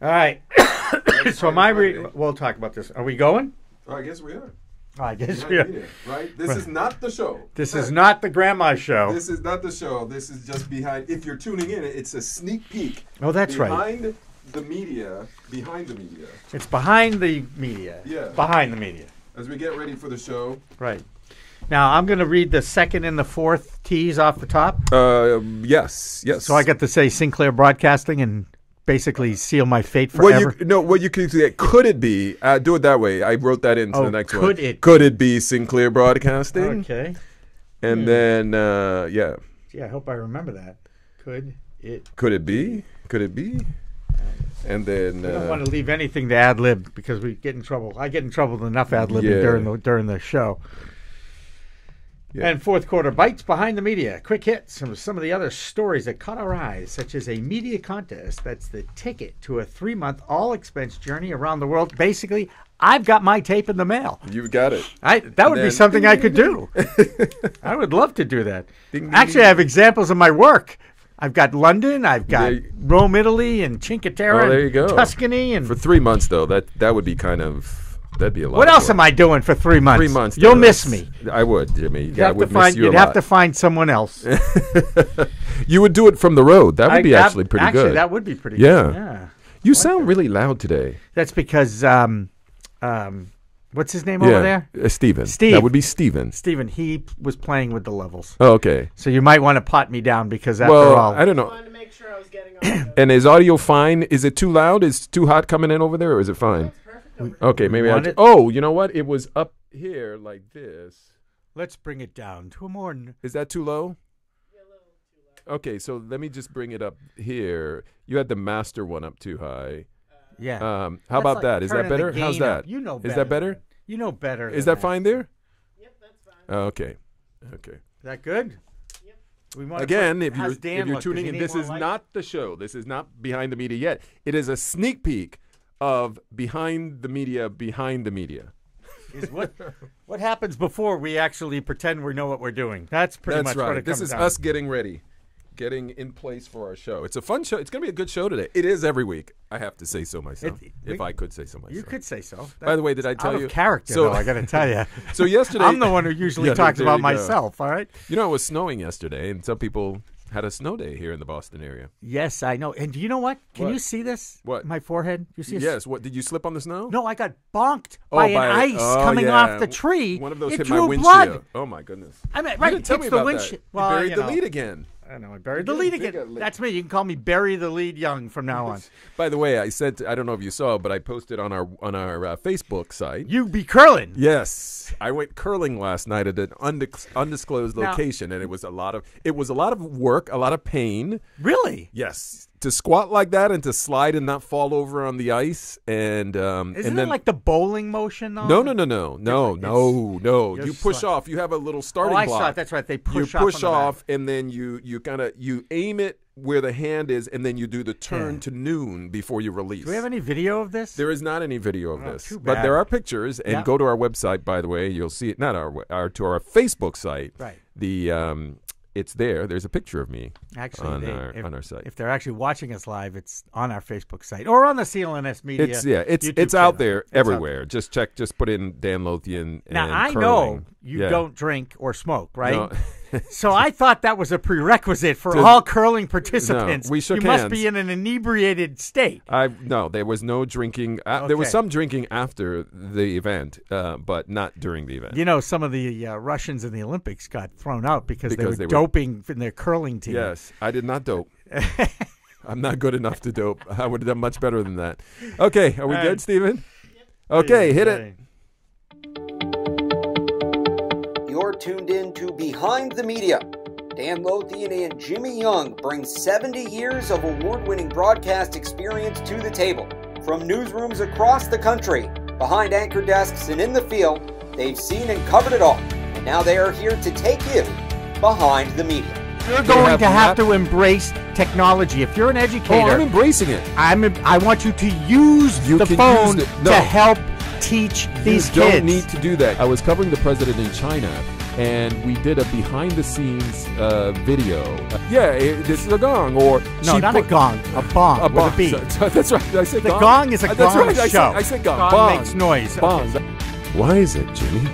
All right. So we'll talk about this. Are we going? Oh, I guess we are. I guess we are. Right? This is not the show. This is not the grandma show. This is not the show. This is just behind. If you're tuning in, it's a sneak peek. Oh, that's right. Behind the media. It's behind the media. Yeah. Behind the media. As we get ready for the show. Right. Now, I'm going to read the second and the fourth T's off the top. Yes. So I got to say Sinclair Broadcasting and basically seal my fate forever. What you could say, could it be? Do it that way. I wrote that into the next one. Could it be Sinclair Broadcasting? Okay. And then, yeah. Yeah, I hope I remember that. Could it be? And then we don't want to leave anything to ad lib because we get in trouble. I get in trouble with enough ad libbing during the show. Yeah. And fourth quarter bites behind the media. Quick hits from some of the other stories that caught our eyes, such as a media contest that's the ticket to a 3-month all-expense journey around the world. Basically, I've got my tape in the mail. You've got it. That would be something I could do. I would love to do that. Actually, I have examples of my work. I've got London, I've got Rome, Italy, and Cinque Terre, there you go. Tuscany. And for 3 months, though, that would be kind of... That'd be a lot. What else am I doing for 3 months? 3 months. You'll miss me. I would, Jimmy. You'd have to find someone else. You would do it from the road. That would be actually pretty good. Actually, that would be pretty good. Yeah. You sound really loud today. That's because, what's his name over there? Steven. Steve. That would be Steven. Steven, he was playing with the levels. Oh, okay. So you might want to pot me down because after all. I don't know. I wanted to make sure I was getting on. And is audio fine? Is it too loud? Is it too hot coming in over there, or is it fine? Okay, maybe you know what? It was up here like this. Let's bring it down to a more... Is that too low? Yeah, a little too low. Okay, so let me just bring it up here. You had the master one up too high. Yeah. How about that? Is that better? How's that? You know better. Is that better? You know better. Is that fine there? Yep, that's fine. Okay. Is that good? Yep. Again, if you're tuning in, this is not the show. This is not Behind the Media yet. It is a sneak peek of behind the media. Is what happens before we actually pretend we know what we're doing. That's pretty much right. what it comes This is down. us getting ready, getting in place for our show. It's a fun show. It's going to be a good show today. It is every week. I have to say so myself. If I could say so myself. You could say so. By the way, did I tell out you? Of character, though, I got to tell you. So yesterday, I'm the one who usually talks about myself. All right. You know, it was snowing yesterday, and some people had a snow day here in the Boston area. Yes, I know. And do you know what? Can you see this? What? My forehead? You see? Yes. What? Did you slip on the snow? No, I got bonked by an ice coming off the tree. One of those it hit drew my windshield. Blood. Oh my goodness! I mean, right? You didn't tell me about that. Well, you buried the lead again. I know. I buried the lead again. That's me. You can call me Bury the Lead Young from now on. By the way, I said I don't know if you saw, but I posted on our Facebook site. You be curling. Yes, I went curling last night at an undisclosed location, and it was a lot of work, a lot of pain. Really? Yes, to squat like that and to slide and not fall over on the ice, and isn't it like the bowling motion though? No. You push off. You have a little starting block. I saw it. That's right. They push off. You push off, and then you aim it where the hand is, and then you do the turn to noon before you release. Do we have any video of this? There is not any video of this, too bad. but there are pictures. And go to our website. By the way, you'll see it. Not to our Facebook site. Right. It's there. There's a picture of me actually on our site. If they're actually watching us live, it's on our Facebook site or on the CLNS media. It's out there everywhere. Just check. Just put in Dan Lothian. Now I curling. know you don't drink or smoke, right? No. So I thought that was a prerequisite for all curling participants. No, we shook you hands. must be in an inebriated state. No, there was no drinking. There was some drinking after the event, but not during the event. You know, some of the Russians in the Olympics got thrown out because they were doping in their curling team. Yes, I did not dope. I'm not good enough to dope. I would have done much better than that. Okay, are we good, Stephen? Yep. Okay, hit it. You're tuned in to Behind the Media. Dan Lothian and Jimmy Young bring 70 years of award-winning broadcast experience to the table. From newsrooms across the country, behind anchor desks and in the field, they've seen and covered it all. And now they are here to take you behind the media. You're going to have to embrace technology. If you're an educator... Oh, I'm embracing it. I want you to use the phone to help teach these kids. You don't need to do that. I was covering the president in China, and we did a behind-the-scenes video. This is a gong, or no, not a gong, a bong. A bong. With a B. That's right. I said the gong. gong is a That's gong right. show. I said gong. Gong Bong. makes noise. Bong. Okay. Why is it, Jimmy?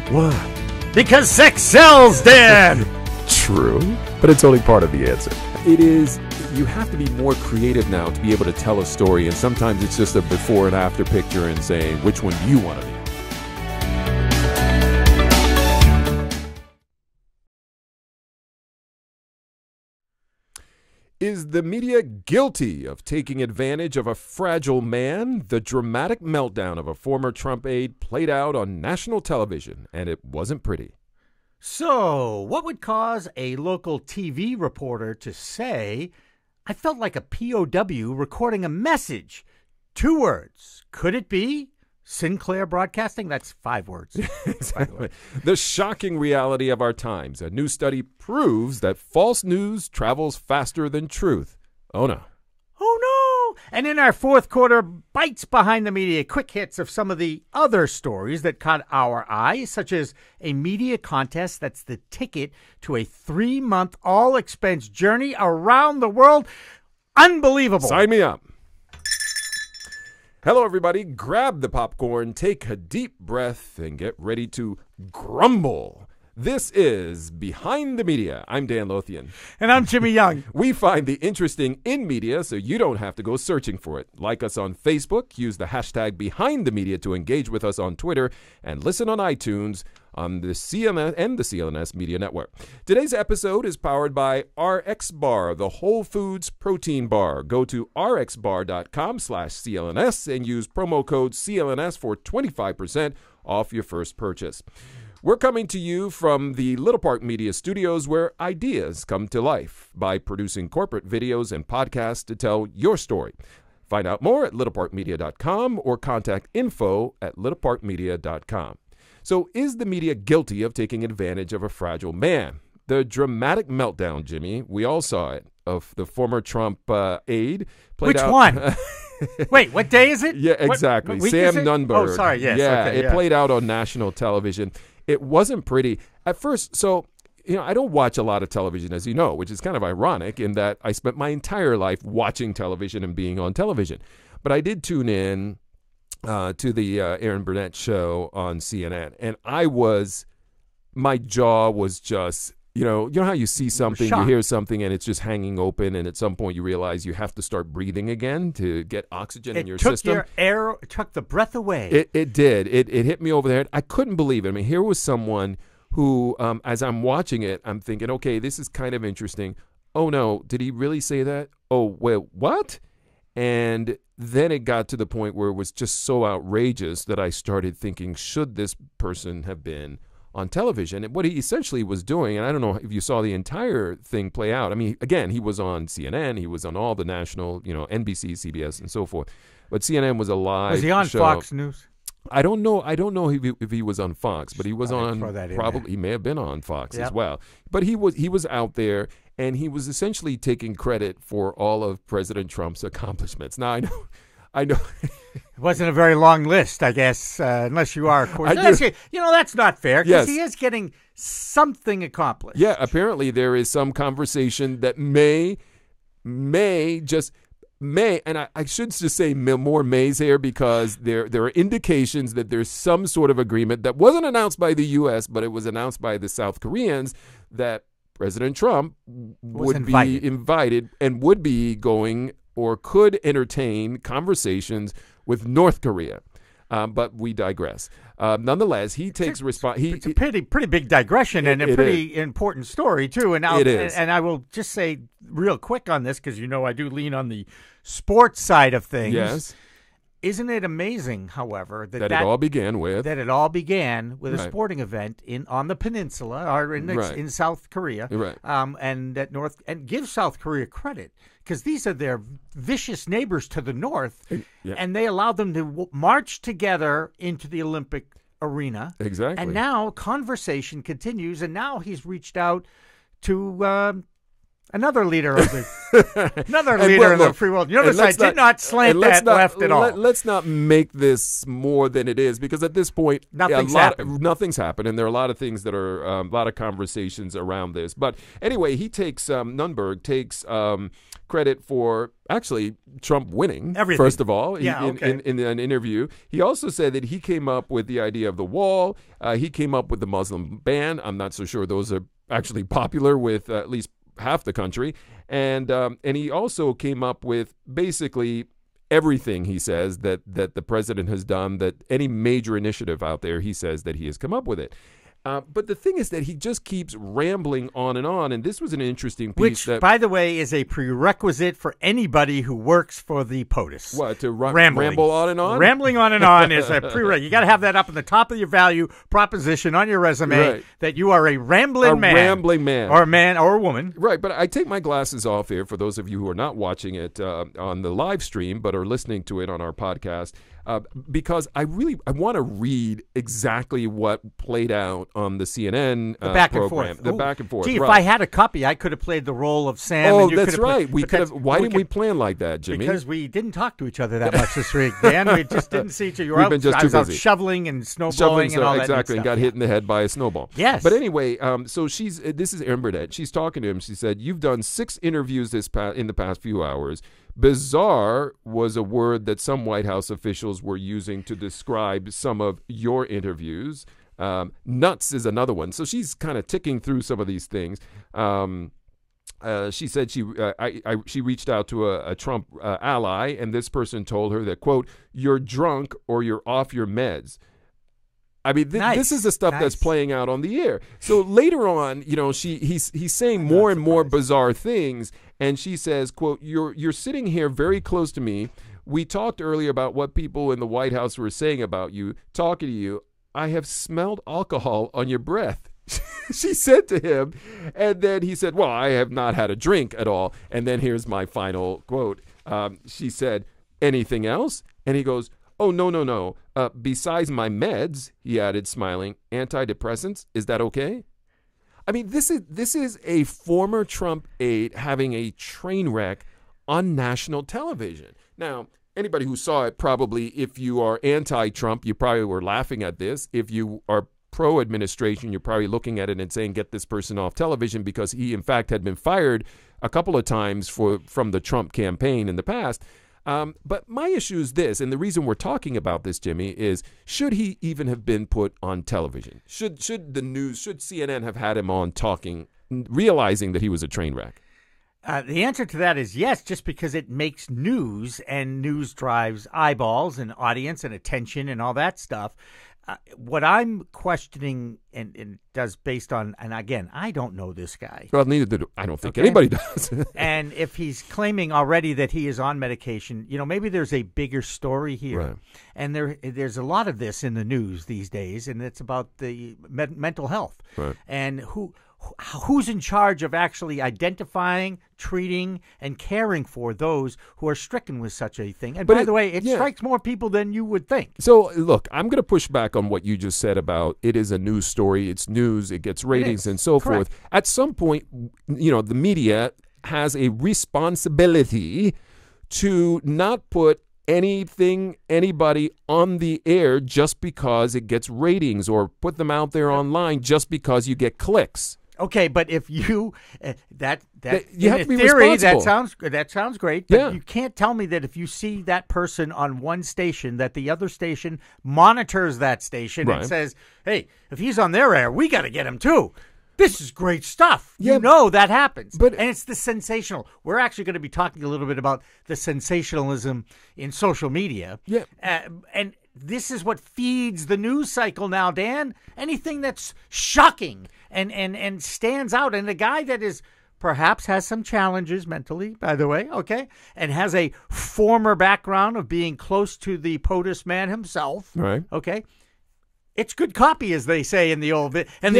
Why? Because sex sells, Dan. True, but it's only part of the answer. It is. You have to be more creative now to be able to tell a story, and sometimes it's just a before and after picture and saying, which one do you want to be? Is the media guilty of taking advantage of a fragile man? The dramatic meltdown of a former Trump aide played out on national television, and it wasn't pretty. So, what would cause a local TV reporter to say, I felt like a POW recording a message? 2 words. Could it be Sinclair Broadcasting? That's 5 words. Exactly. The shocking reality of our times. A new study proves that false news travels faster than truth. Oh, no. Oh, no. And in our fourth quarter, bites behind the media, quick hits of some of the other stories that caught our eye, such as a media contest that's the ticket to a 3-month all-expense journey around the world. Unbelievable. Sign me up. Hello, everybody. Grab the popcorn, take a deep breath, and get ready to grumble. This is Behind the Media. I'm Dan Lothian. And I'm Jimmy Young. We find the interesting in media so you don't have to go searching for it. Like us on Facebook, use the hashtag Behind the Media to engage with us on Twitter, and listen on iTunes on the CLNS and the CLNS Media Network. Today's episode is powered by RX Bar, the Whole Foods Protein Bar. Go to rxbar.com/CLNS and use promo code CLNS for 25% off your first purchase. We're coming to you from the Little Park Media Studios, where ideas come to life by producing corporate videos and podcasts to tell your story. Find out more at littleparkmedia.com or contact info@littleparkmedia.com. So is the media guilty of taking advantage of a fragile man? The dramatic meltdown, Jimmy, we all saw it, of the former Trump aide. Which one? Wait, what day is it? Yeah, exactly. What Sam Nunberg. Oh, sorry, yes. Yeah, okay, it played out on national television. It wasn't pretty at first. So, I don't watch a lot of television, as you know, which is kind of ironic in that I spent my entire life watching television and being on television. But I did tune in to the Aaron Burnett show on CNN, and my jaw was just, you know how you see something, you hear something, and it's just hanging open, and at some point you realize you have to start breathing again to get oxygen in your system. It took the breath away. It did. It hit me over the head. I couldn't believe it. I mean, here was someone who, as I'm watching it, I'm thinking, okay, this is kind of interesting. Oh, no, did he really say that? Oh, well, what? And then it got to the point where it was just so outrageous that I started thinking, should this person have been on television? And what he essentially was doing, and I don't know if you saw the entire thing play out. I mean, again, he was on CNN, he was on all the national, NBC, CBS, and so forth. But CNN was a live Was he on show. Fox News? I don't know if he was on Fox, but he was on. Probably he may have been on Fox as well. But he was out there, and he was essentially taking credit for all of President Trump's accomplishments. Now I know. It wasn't a very long list, I guess, unless you are, of course. That's not fair, because he is getting something accomplished. Yeah, apparently there is some conversation that may, and I should just say more mays here, because there are indications that there's some sort of agreement that wasn't announced by the U.S., but it was announced by the South Koreans, that President Trump would be invited and would be going or could entertain conversations with North Korea. But we digress. Nonetheless, he takes responsibility. It's a pretty big digression, and a pretty important story, too. And it is. And I will just say real quick on this, because I do lean on the sports side of things. Yes. Isn't it amazing, however, that it all began with a sporting event on the peninsula or in South Korea, right? And give South Korea credit, because these are their vicious neighbors to the north, and they allowed them to march together into the Olympic arena. Exactly. And now conversation continues, and now he's reached out to Another leader of the free world. You notice I did not slant that left at all. Let's not make this more than it is, because at this point, nothing's happened, and there are a lot of things that are a lot of conversations around this. But anyway, he takes Nunberg takes credit for actually Trump winning. Everything. First of all, in an interview, he also said that he came up with the idea of the wall. He came up with the Muslim ban. I'm not so sure those are actually popular with at least half the country, and he also came up with basically everything, he says, that the president has done, that any major initiative out there, he says that he has come up with it. But the thing is that he just keeps rambling on, and this was an interesting piece. Which, by the way, is a prerequisite for anybody who works for the POTUS. What, to ramble on and on? Rambling on and on is a prerequisite. You got to have that up in the top of your value proposition on your resume, that you are a rambling man. Or a man or a woman. Right, but I take my glasses off here for those of you who are not watching it on the live stream but are listening to it on our podcast. Because I want to read exactly what played out on the CNN program. The back and forth. Gee, if I had a copy, I could have played the role of Sam. Oh, that's right. Why didn't we plan like that, Jimmy? Because we didn't talk to each other that much this week, Dan. We just didn't see each other. We've been just too busy. I was out shoveling and snowballing and all that exactly, stuff. And got hit in the head by a snowball. Yes. But anyway, so this is Erin Burdett. She's talking to him. She said, "You've done 6 interviews in the past few hours." Bizarre was a word that some White House officials were using to describe some of your interviews. Nuts is another one. So she's kind of ticking through some of these things. She said she reached out to a Trump ally, and this person told her that, quote, "You're drunk or you're off your meds." I mean, this is the stuff that's playing out on the air. So later on, he's saying more and more bizarre things, and she says, quote, "You're sitting here very close to me. We talked earlier about what people in the White House were saying about you, talking to you. I have smelled alcohol on your breath." She said to him, and then he said, "Well, I have not had a drink at all." And then here's my final quote. She said, "Anything else?" And he goes, "Oh, no. Besides my meds," he added, smiling, "antidepressants, is that okay?" I mean, this is a former Trump aide having a train wreck on national television. Now, anybody who saw it, probably, if you are anti-Trump, you probably were laughing at this. If you are pro-administration, you're probably looking at it and saying, get this person off television, because he, in fact, had been fired a couple of times from the Trump campaign in the past. But my issue is this, and the reason we're talking about this, Jimmy, is should he even have been put on television? Should CNN have had him on talking, realizing that he was a train wreck? The answer to that is yes, just because it makes news, and news drives eyeballs and audience and attention and all that stuff. What I'm questioning and does based on, and again, I don't know this guy. Well, I don't think anybody does. And if he's claiming already that he is on medication, maybe there's a bigger story here. Right. And there's a lot of this in the news these days, and it's about the mental health. Right. And who's in charge of actually identifying, treating, and caring for those who are stricken with such a thing. And by the way, it strikes more people than you would think. So, look, I'm going to push back on what you just said about it is a news story, it's news, it gets ratings and so forth. At some point, the media has a responsibility to not put anybody on the air just because it gets ratings, or put them out there online just because you get clicks. Okay, but if you that you have to be theory, responsible. that sounds great. But you can't tell me that if you see that person on one station, that the other station monitors that station and says, "Hey, if he's on their air, we got to get him too." This is great stuff. Yeah, that happens. And it's the sensational. We're actually going to be talking a little bit about the sensationalism in social media. Yeah. And this is what feeds the news cycle now, Dan. Anything that's shocking and stands out. And the guy that is perhaps has some challenges mentally, by the way, okay, and has a former background of being close to the POTUS man himself, right? Okay. It's good copy, as they say in the old bit. And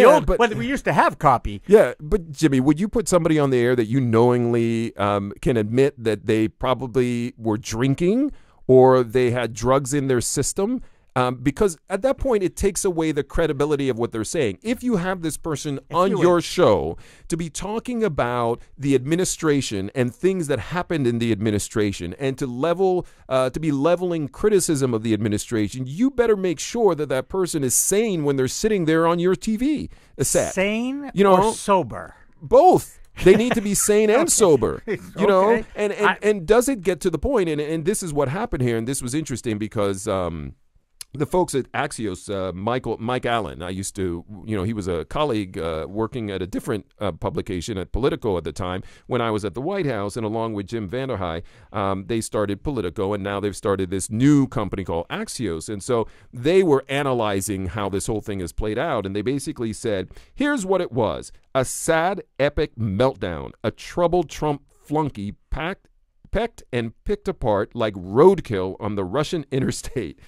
we used to have copy. Yeah, but Jimmy, would you put somebody on the air that you knowingly can admit that they probably were drinking or they had drugs in their system? because at that point it takes away the credibility of what they're saying. If you have this person on your show to be talking about the administration and things that happened in the administration and to be leveling criticism of the administration, you better make sure that that person is sane when they're sitting there on your TV set. Sane or sober? Both. They need to be sane and sober, you know, and does it get to the point? And this is what happened here. And this was interesting because the folks at Axios, Mike Allen, I used to, he was a colleague working at a different publication at Politico at the time when I was at the White House, and along with Jim Vanderhei, they started Politico, and now they've started this new company called Axios. And so they were analyzing how this whole thing has played out, and they basically said, here's what it was: a sad, epic meltdown, a troubled Trump flunky pecked and picked apart like roadkill on the Russian interstate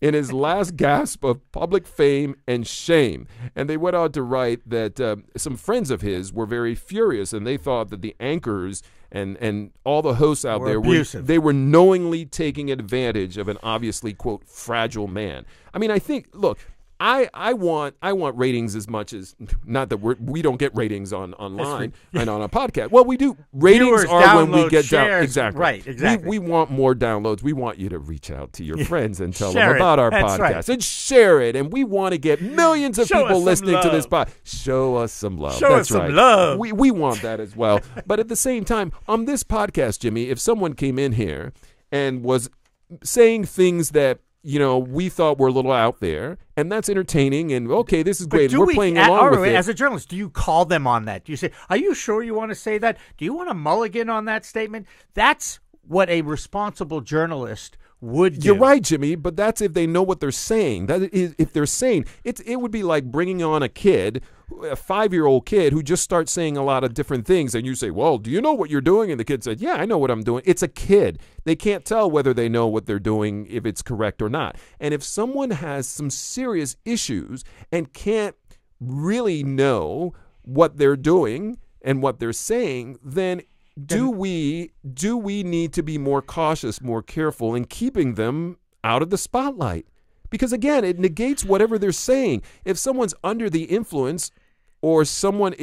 in his last gasp of public fame and shame. And they went on to write that some friends of his were very furious, and they thought that the anchors and all the hosts out there were knowingly taking advantage of an obviously, quote, fragile man. I mean, I think, look, I want ratings as much as, not that we don't get ratings online and on a podcast. Well, we do. Ratings Viewers, are when we get shares, down. Exactly. Right, exactly. We want more downloads. We want you to reach out to your friends and tell Share them about our That's podcast right. and share it. And we want to get millions of Show people us listening some to this love. podcast. Show us some love. Show That's us right. some love. We want that as well. But at the same time, on this podcast, Jimmy, if someone came in here and was saying things that, we thought were a little out there, and that's entertaining, and okay, this is great. We're playing along with it. As a journalist, do you call them on that? Do you say, are you sure you want to say that? Do you want to mulligan on that statement? That's what a responsible journalist would do. You're right, Jimmy, but that's if they know what they're saying. That is, if they're saying, it would be like bringing on a 5-year-old kid who just starts saying a lot of different things, and you say, well, do you know what you're doing? And the kid said, yeah, I know what I'm doing. It's a kid. They can't tell whether they know what they're doing, if it's correct or not. And if someone has some serious issues and can't really know what they're doing and what they're saying, then do we need to be more cautious, more careful in keeping them out of the spotlight? Because, again, it negates whatever they're saying. If someone's under the influence or someone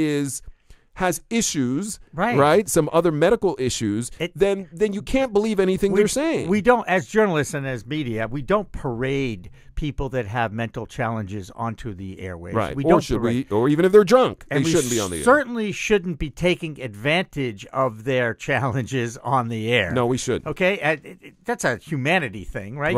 has issues, right, some other medical issues, then you can't believe anything they're saying. We don't, as journalists and as media, we don't parade people that have mental challenges onto the airwaves. Right. We or don't should parade. we? Or even if they're drunk, and they shouldn't be on the air. Certainly shouldn't be taking advantage of their challenges on the air. No, we shouldn't. Okay? That's a humanity thing, right?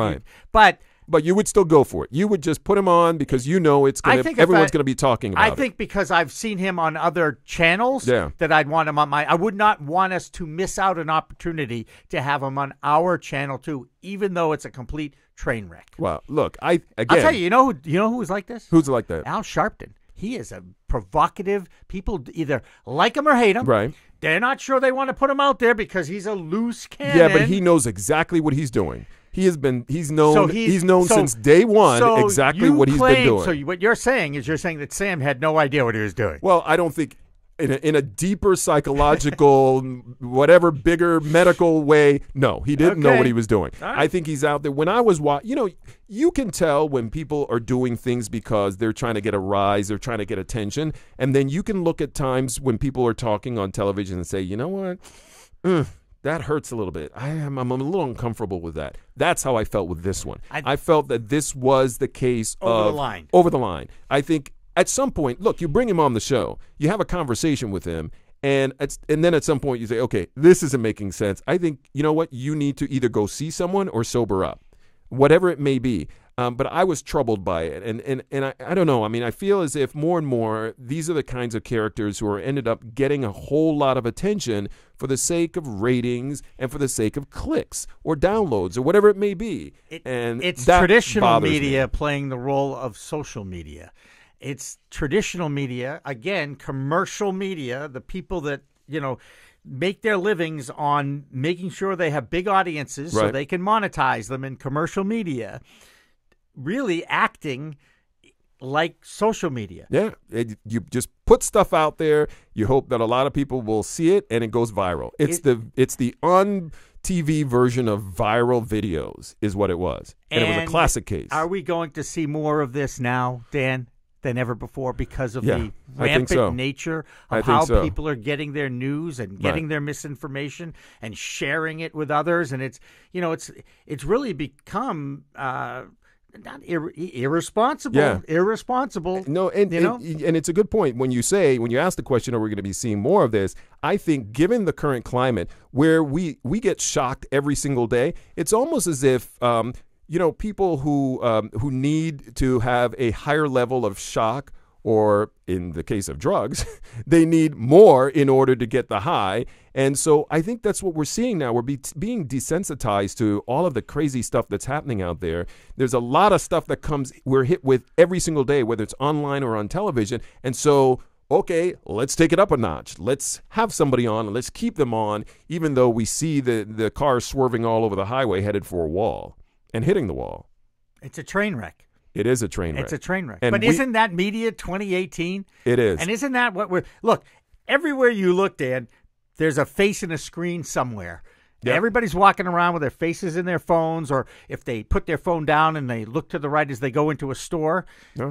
Right. But you would still go for it. You would just put him on because it's going to. Everyone's going to be talking about it. I think because I've seen him on other channels that I'd want him on my. I would not want us to miss out an opportunity to have him on our channel too, even though it's a complete train wreck. Well, look, I'll tell you. You know who was like this? Who's like that? Al Sharpton. He is a provocative. People either like him or hate him. Right. They're not sure they want to put him out there because he's a loose cannon. Yeah, but he knows exactly what he's doing. He's known since day one exactly what he's been doing. So what you're saying is that Sam had no idea what he was doing. Well, I don't think in a deeper psychological, whatever bigger medical way, no, he didn't know what he was doing. Right. I think he's out there. When I was you can tell when people are doing things because they're trying to get a rise, they're trying to get attention, and then you can look at times when people are talking on television and say, you know what? That hurts a little bit. I'm a little uncomfortable with that. That's how I felt with this one. I felt that this was the case over the line. I think at some point, look, you bring him on the show, you have a conversation with him, and then at some point you say, okay, this isn't making sense. I think, you know what? You need to either go see someone or sober up, whatever it may be. But I was troubled by it. And I don't know. I mean, I feel as if more and more these are the kinds of characters who are ended up getting a whole lot of attention for the sake of ratings and for the sake of clicks or downloads or whatever it may be. It's traditional media playing the role of social media. It's traditional media, again, commercial media, the people that, make their livings on making sure they have big audiences so they can monetize them in commercial media. Really acting like social media. Yeah, you just put stuff out there. You hope that a lot of people will see it, and it goes viral. It's the TV version of viral videos is what it was. And it was a classic case. Are we going to see more of this now, Dan, than ever before because of the I think so. rampant nature of how people are getting their news and getting Right. their misinformation and sharing it with others? And it's really become not irresponsible. Irresponsible. No, and it's a good point when you ask the question, are we going to be seeing more of this? I think given the current climate where we get shocked every single day, it's almost as if people who need to have a higher level of shock, or in the case of drugs, they need more in order to get the high. And so I think that's what we're seeing now. We're being desensitized to all of the crazy stuff that's happening out there. There's a lot of stuff that we're hit with every single day, whether it's online or on television. And so, okay, let's take it up a notch. Let's have somebody on and let's keep them on, even though we see the cars swerving all over the highway headed for a wall and hitting the wall. It's a train wreck. It is a train wreck. It's a train wreck. And but isn't that media 2018? It is. And isn't that what look, everywhere you look, Dan, there's a face in a screen somewhere. Yep. Everybody's walking around with their faces in their phones, or if they put their phone down and they look to the right as they go into a store,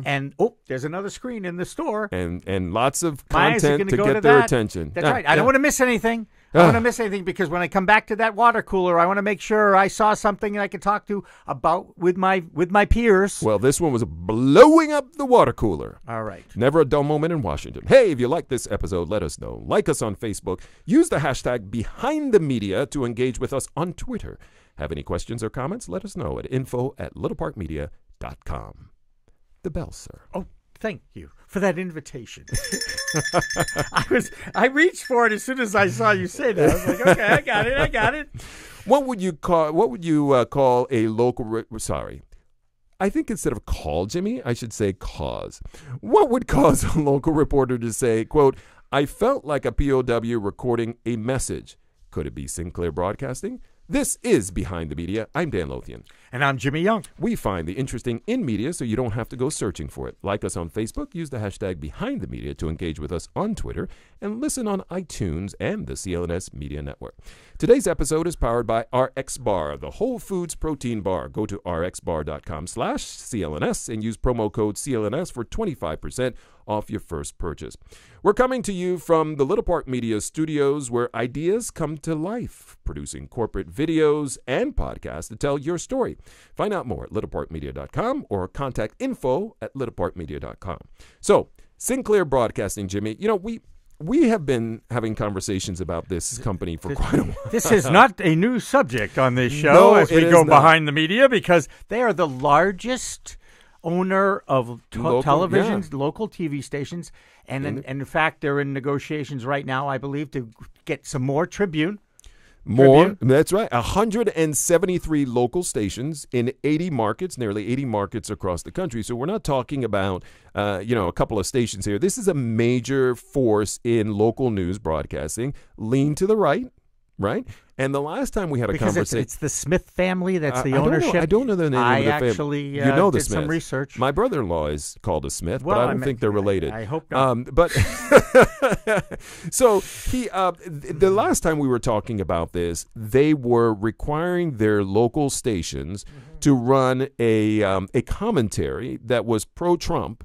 and there's another screen in the store. And lots of content to get their that. attention. That's right. I don't want to miss anything. I don't want to miss anything because when I come back to that water cooler, I want to make sure I saw something I could talk to about with my peers. Well, this one was blowing up the water cooler. All right. Never a dull moment in Washington. Hey, if you like this episode, let us know. Like us on Facebook. Use the hashtag #BehindTheMedia to engage with us on Twitter. Have any questions or comments? Let us know at info@littleparkmedia.com. The bell, sir. Oh, thank you for that invitation. I reached for it as soon as I saw you say that. I was like, okay, I got it. What would you call a local? Sorry, I think instead of call, Jimmy, I should say cause. What would cause a local reporter to say, quote, "I felt like a POW recording a message"? Could it be Sinclair Broadcasting? This is Behind the Media. I'm Dan Lothian. And I'm Jimmy Young. We find the interesting in media so you don't have to go searching for it. Like us on Facebook, use the hashtag #BehindTheMedia to engage with us on Twitter, and listen on iTunes and the CLNS Media Network. Today's episode is powered by RX Bar, the Whole Foods protein bar. Go to rxbar.com/CLNS and use promo code CLNS for 25% off your first purchase. We're coming to you from the Little Park Media studios, where ideas come to life, producing corporate videos and podcasts to tell your story. Find out more at littleparkmedia.com or contact info@littleparkmedia.com. So, Sinclair Broadcasting, Jimmy, we have been having conversations about this company for quite a while. This is not a new subject on this show as we go behind the media, because they are the largest owner of televisions, local TV stations, and in fact, they're in negotiations right now, I believe, to get some more Tribune. That's right. 173 local stations in 80 markets, nearly 80 markets across the country. So we're not talking about, a couple of stations here. This is a major force in local news broadcasting. Lean to the right. And the last time we had a conversation, it's the Smith family that's the ownership. I don't know the name of the family. I actually did some research. My brother-in-law is called a Smith, but I don't think they're related. I hope not. But so the last time we were talking about this, they were requiring their local stations to run a commentary that was pro-Trump.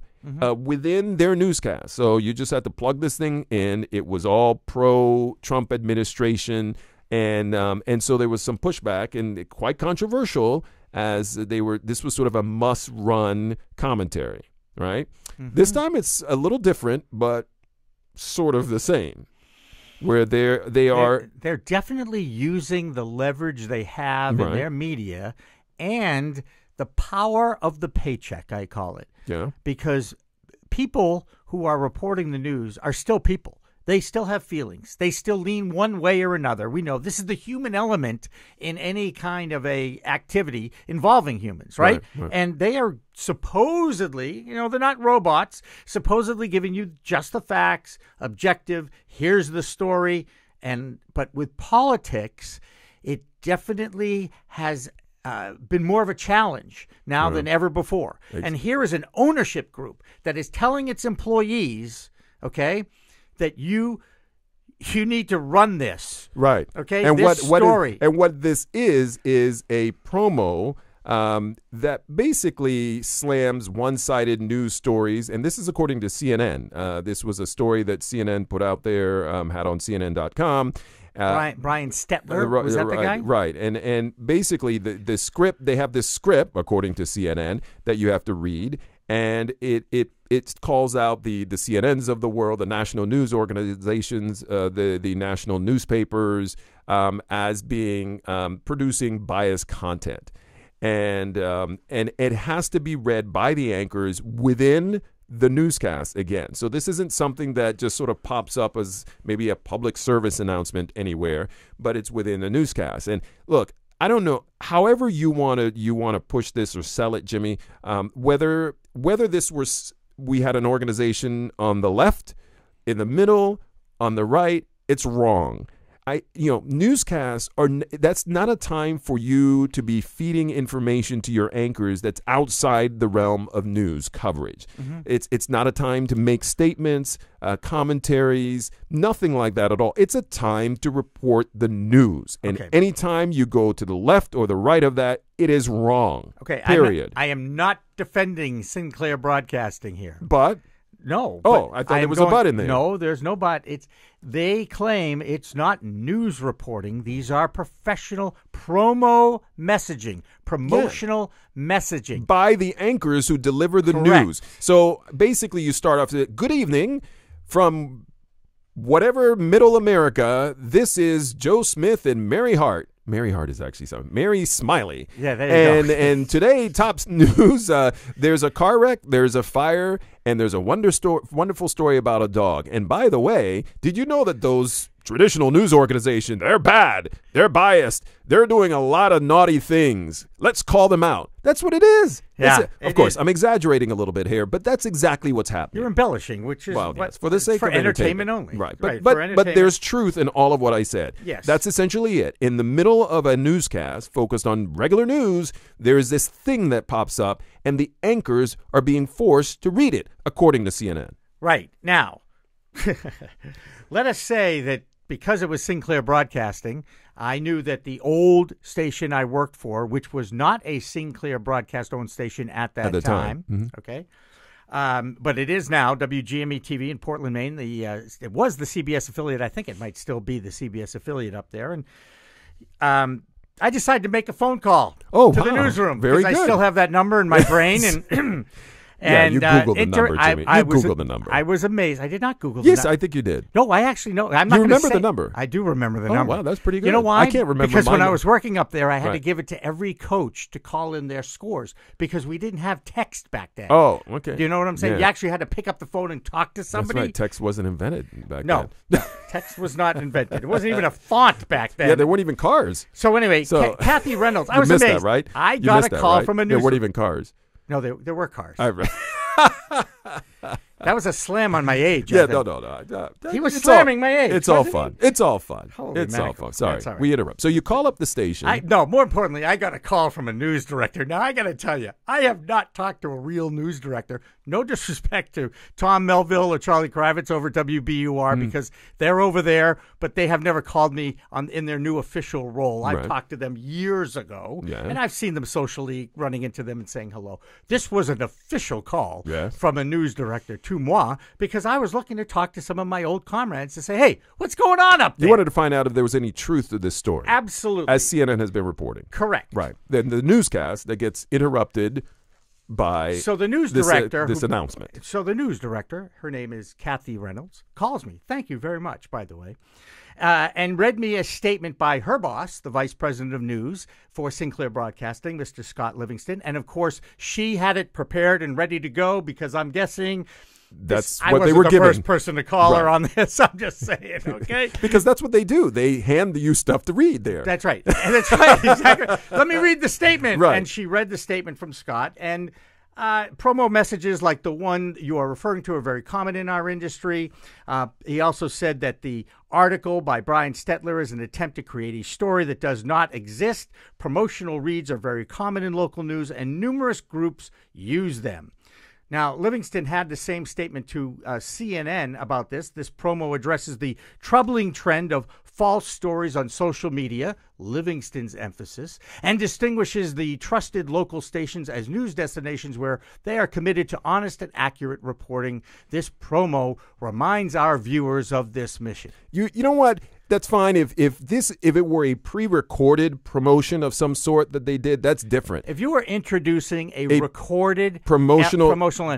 Within their newscast. So you just had to plug this thing in. It was all pro-Trump administration. And so there was some pushback, and quite controversial, as this was sort of a must-run commentary, right? This time it's a little different, but sort of the same. Where they're definitely using the leverage they have in their media and the power of the paycheck, I call it. Yeah. Because people who are reporting the news are still people. They still have feelings. They still lean one way or another. We know this is the human element in any kind of a activity involving humans, right? And they are supposedly, they're not robots, supposedly giving you just the facts, objective, here's the story. But with politics, it definitely has been more of a challenge now than ever before. And here is an ownership group that is telling its employees, okay, that you you need to run this. Right. Okay. And this story. what this is a promo that basically slams one-sided news stories, and this is according to CNN. This was a story that CNN put out there, had on CNN.com. Brian Stetler, was that the guy? Right, and basically the script, they have this script, according to CNN, that you have to read, and it calls out the CNNs of the world, the national news organizations, the national newspapers, as being producing biased content. And it has to be read by the anchors within the newscast again. So this isn't something that just sort of pops up as maybe a public service announcement anywhere, but it's within the newscast. And look, I don't know, however you want to push this or sell it, Jimmy, whether this was, we had an organization on the left, in the middle, on the right, it's wrong. Newscasts that's not a time for you to be feeding information to your anchors that's outside the realm of news coverage. Mm-hmm. It's not a time to make statements, commentaries, nothing like that at all. It's a time to report the news. And anytime you go to the left or the right of that, it is wrong. Okay. Period. I am not defending Sinclair Broadcasting here. But no. Oh, I thought there was a but in there. No, there's no but. They claim it's not news reporting. These are professional promotional messaging. By the anchors who deliver the news. So basically you start off with, good evening from whatever middle America. This is Joe Smith and Mary Hart. Mary Hart is actually something. Mary Smiley. Yeah, there you go. And today, top news, there's a car wreck, there's a fire, and there's a wonderful story about a dog. And by the way, did you know that those traditional news organizations, they're bad, they're biased, they're doing a lot of naughty things. Let's call them out. That's what it is. Yeah, of course, I'm exaggerating a little bit here, but that's exactly what's happening. You're embellishing, which is yes, for the sake of entertainment only. Right. But there's truth in all of what I said. Yes. That's essentially it. In the middle of a newscast focused on regular news, there is this thing that pops up, and the anchors are being forced to read it, according to CNN. Right. Now, let us say that because it was Sinclair Broadcasting, I knew that the old station I worked for, which was not a Sinclair broadcast-owned station at the time. Mm-hmm. Okay, but it is now WGME-TV in Portland, Maine. It was the CBS affiliate. I think it might still be the CBS affiliate up there. And I decided to make a phone call to the newsroom. Very good. I still have that number in my brain. And you Googled the number, Jimmy. You Googled the number. I was amazed. I did not Google the number. Yes, I think you did. No, I actually know. I'm not you remember say, the number? I do remember the number. Oh, wow, that's pretty good. You know why? I can't remember because when number. I was working up there, I had to give it to every coach to call in their scores because we didn't have text back then. Oh, okay. Do you know what I'm saying? Yeah. You actually had to pick up the phone and talk to somebody. That's right. Text wasn't invented back then. No, text was not invented. It wasn't even a font back then. Yeah, there weren't even cars. So anyway, Kathy Reynolds. I was missed amazed. That, right? I got a call from a news. There weren't even cars. No, there were cars. Right. That was a slam on my age. Yeah, no. He was slamming my age. It's all fun. It's all fun. Holy it's mackerel. all fun. Sorry, right. we interrupt. So you call up the station. No, more importantly, I got a call from a news director. Now, I got to tell you, I have not talked to a real news director. No disrespect to Tom Melville or Charlie Kravitz over at WBUR because they're over there, but they have never called me in their new official role. I've talked to them years ago, and I've seen them socially running into them and saying hello. This was an official call from a news director to moi because I was looking to talk to some of my old comrades to say, hey, what's going on up there? You wanted to find out if there was any truth to this story. Absolutely. As CNN has been reporting. Correct. Right. Then the newscast that gets interrupted by the news director this announcement. So the news director, her name is Kathy Reynolds, calls me. Thank you very much, by the way. And read me a statement by her boss, the vice president of news for Sinclair Broadcasting, Mr. Scott Livingston. And, of course, she had it prepared and ready to go because I'm guessing that's I what they wasn't were the giving. First person to call her on this. I'm just saying, okay? Because that's what they do. They hand you stuff to read there. That's right. That's right. Exactly. Let me read the statement. Right. And she read the statement from Scott. And promo messages like the one you are referring to are very common in our industry. He also said that the article by Brian Stetler is an attempt to create a story that does not exist. Promotional reads are very common in local news, and numerous groups use them. Now, Livingston had the same statement to CNN about this. This promo addresses the troubling trend of false stories on social media, Livingston's emphasis, and distinguishes the trusted local stations as news destinations where they are committed to honest and accurate reporting. This promo reminds our viewers of this mission. You know what? That's fine if it were a pre-recorded promotion of some sort that they did, that's different. If you were introducing a recorded promotional,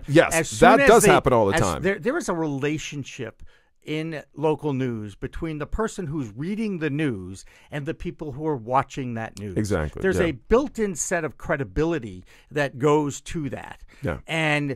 yes, that does happen all the time. There is a relationship in local news between the person who's reading the news and the people who are watching that news. Exactly. There's a built-in set of credibility that goes to that. Yeah. And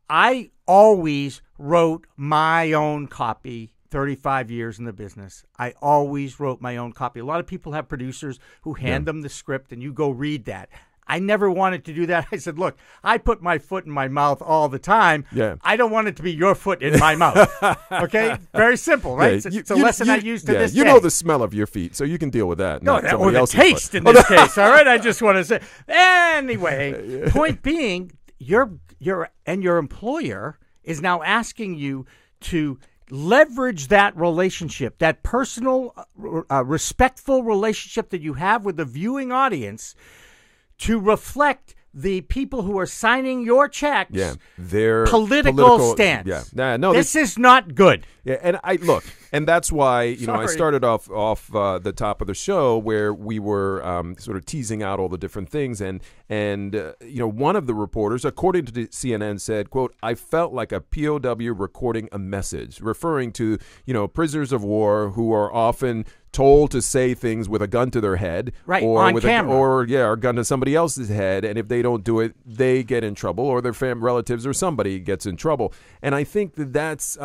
I always wrote my own copy. 35 years in the business. I always wrote my own copy. A lot of people have producers who hand them the script and you go read that. I never wanted to do that. I said, look, I put my foot in my mouth all the time. Yeah. I don't want it to be your foot in my mouth. Okay? Very simple, right? Yeah. It's a lesson I use to this day. You know the smell of your feet, so you can deal with that. No, or the taste in this case, all right? I just want to say. Anyway, point being, your employer is now asking you to leverage that relationship, that personal, respectful relationship that you have with the viewing audience to reflect the people who are signing your checks, their political stance. This is not good. Yeah, and and that's why I started off the top of the show where we were sort of teasing out all the different things, and one of the reporters, according to CNN, said, "quote I felt like a POW recording a message," referring to prisoners of war who are often told to say things with a gun to their head, right, or on with camera, or a gun to somebody else's head, and if they don't do it, they get in trouble, or their relatives or somebody gets in trouble. And I think that's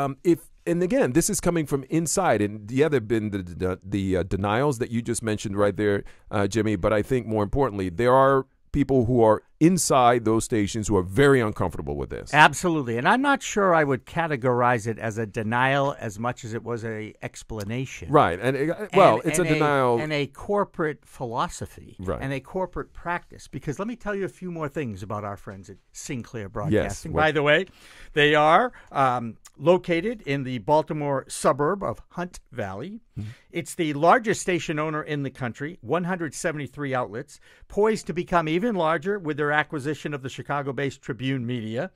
and again, this is coming from inside, and there have been the denials that you just mentioned right there, Jimmy. But I think more importantly, there are people who are inside those stations who are very uncomfortable with this. Absolutely. And I'm not sure I would categorize it as a denial as much as it was a explanation. Right. It's a denial. And a corporate philosophy. Right. And a corporate practice. Because let me tell you a few more things about our friends at Sinclair Broadcasting. Yes. By the way, they are located in the Baltimore suburb of Hunt Valley. Mm-hmm. It's the largest station owner in the country, 173 outlets, poised to become even larger with their acquisition of the Chicago-based Tribune Media.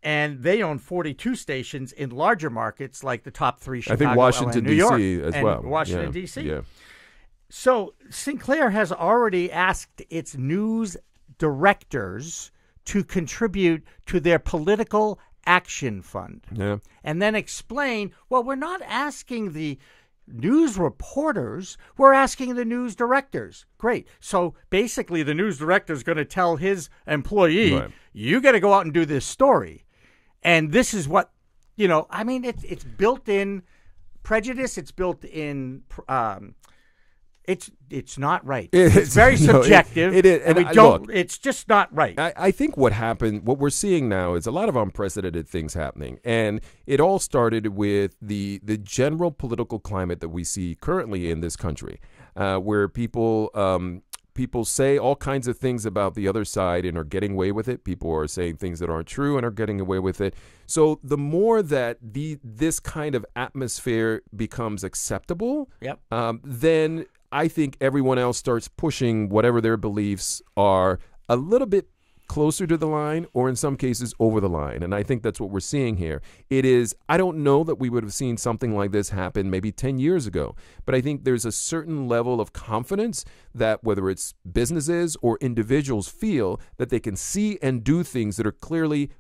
And they own 42 stations in larger markets like the top three, Chicago, I think Washington, New York, D.C. as well. Washington, D.C. Yeah. So Sinclair has already asked its news directors to contribute to their political action fund. Yeah. And then explain, well, we're not asking the news reporters, we're asking the news directors. Great. So basically the news director is going to tell his employee, you got to go out and do this story. And this is what, it's built in prejudice. It's built in, it's not right. It's very subjective. It is. And it's just not right. I think what we're seeing now is a lot of unprecedented things happening. And it all started with the general political climate that we see currently in this country, where people say all kinds of things about the other side and are getting away with it. People are saying things that aren't true and are getting away with it. So the more that this kind of atmosphere becomes acceptable, then I think everyone else starts pushing whatever their beliefs are a little bit closer to the line, or in some cases over the line. And I think that's what we're seeing here. I don't know that we would have seen something like this happen maybe 10 years ago, but I think there's a certain level of confidence that whether it's businesses or individuals feel that they can see and do things that are clearly,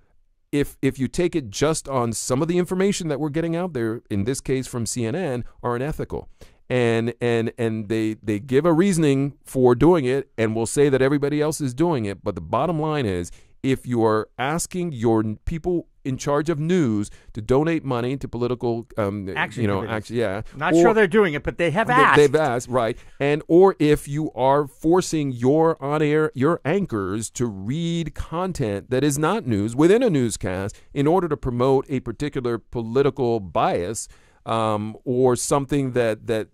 if you take it just on some of the information that we're getting out there, in this case from CNN, are unethical. And they give a reasoning for doing it, and will say that everybody else is doing it. But the bottom line is, if you are asking your people in charge of news to donate money to political, not sure they're doing it, but they have asked. They've asked, right? Or if you are forcing your anchors to read content that is not news within a newscast in order to promote a particular political bias. Or something that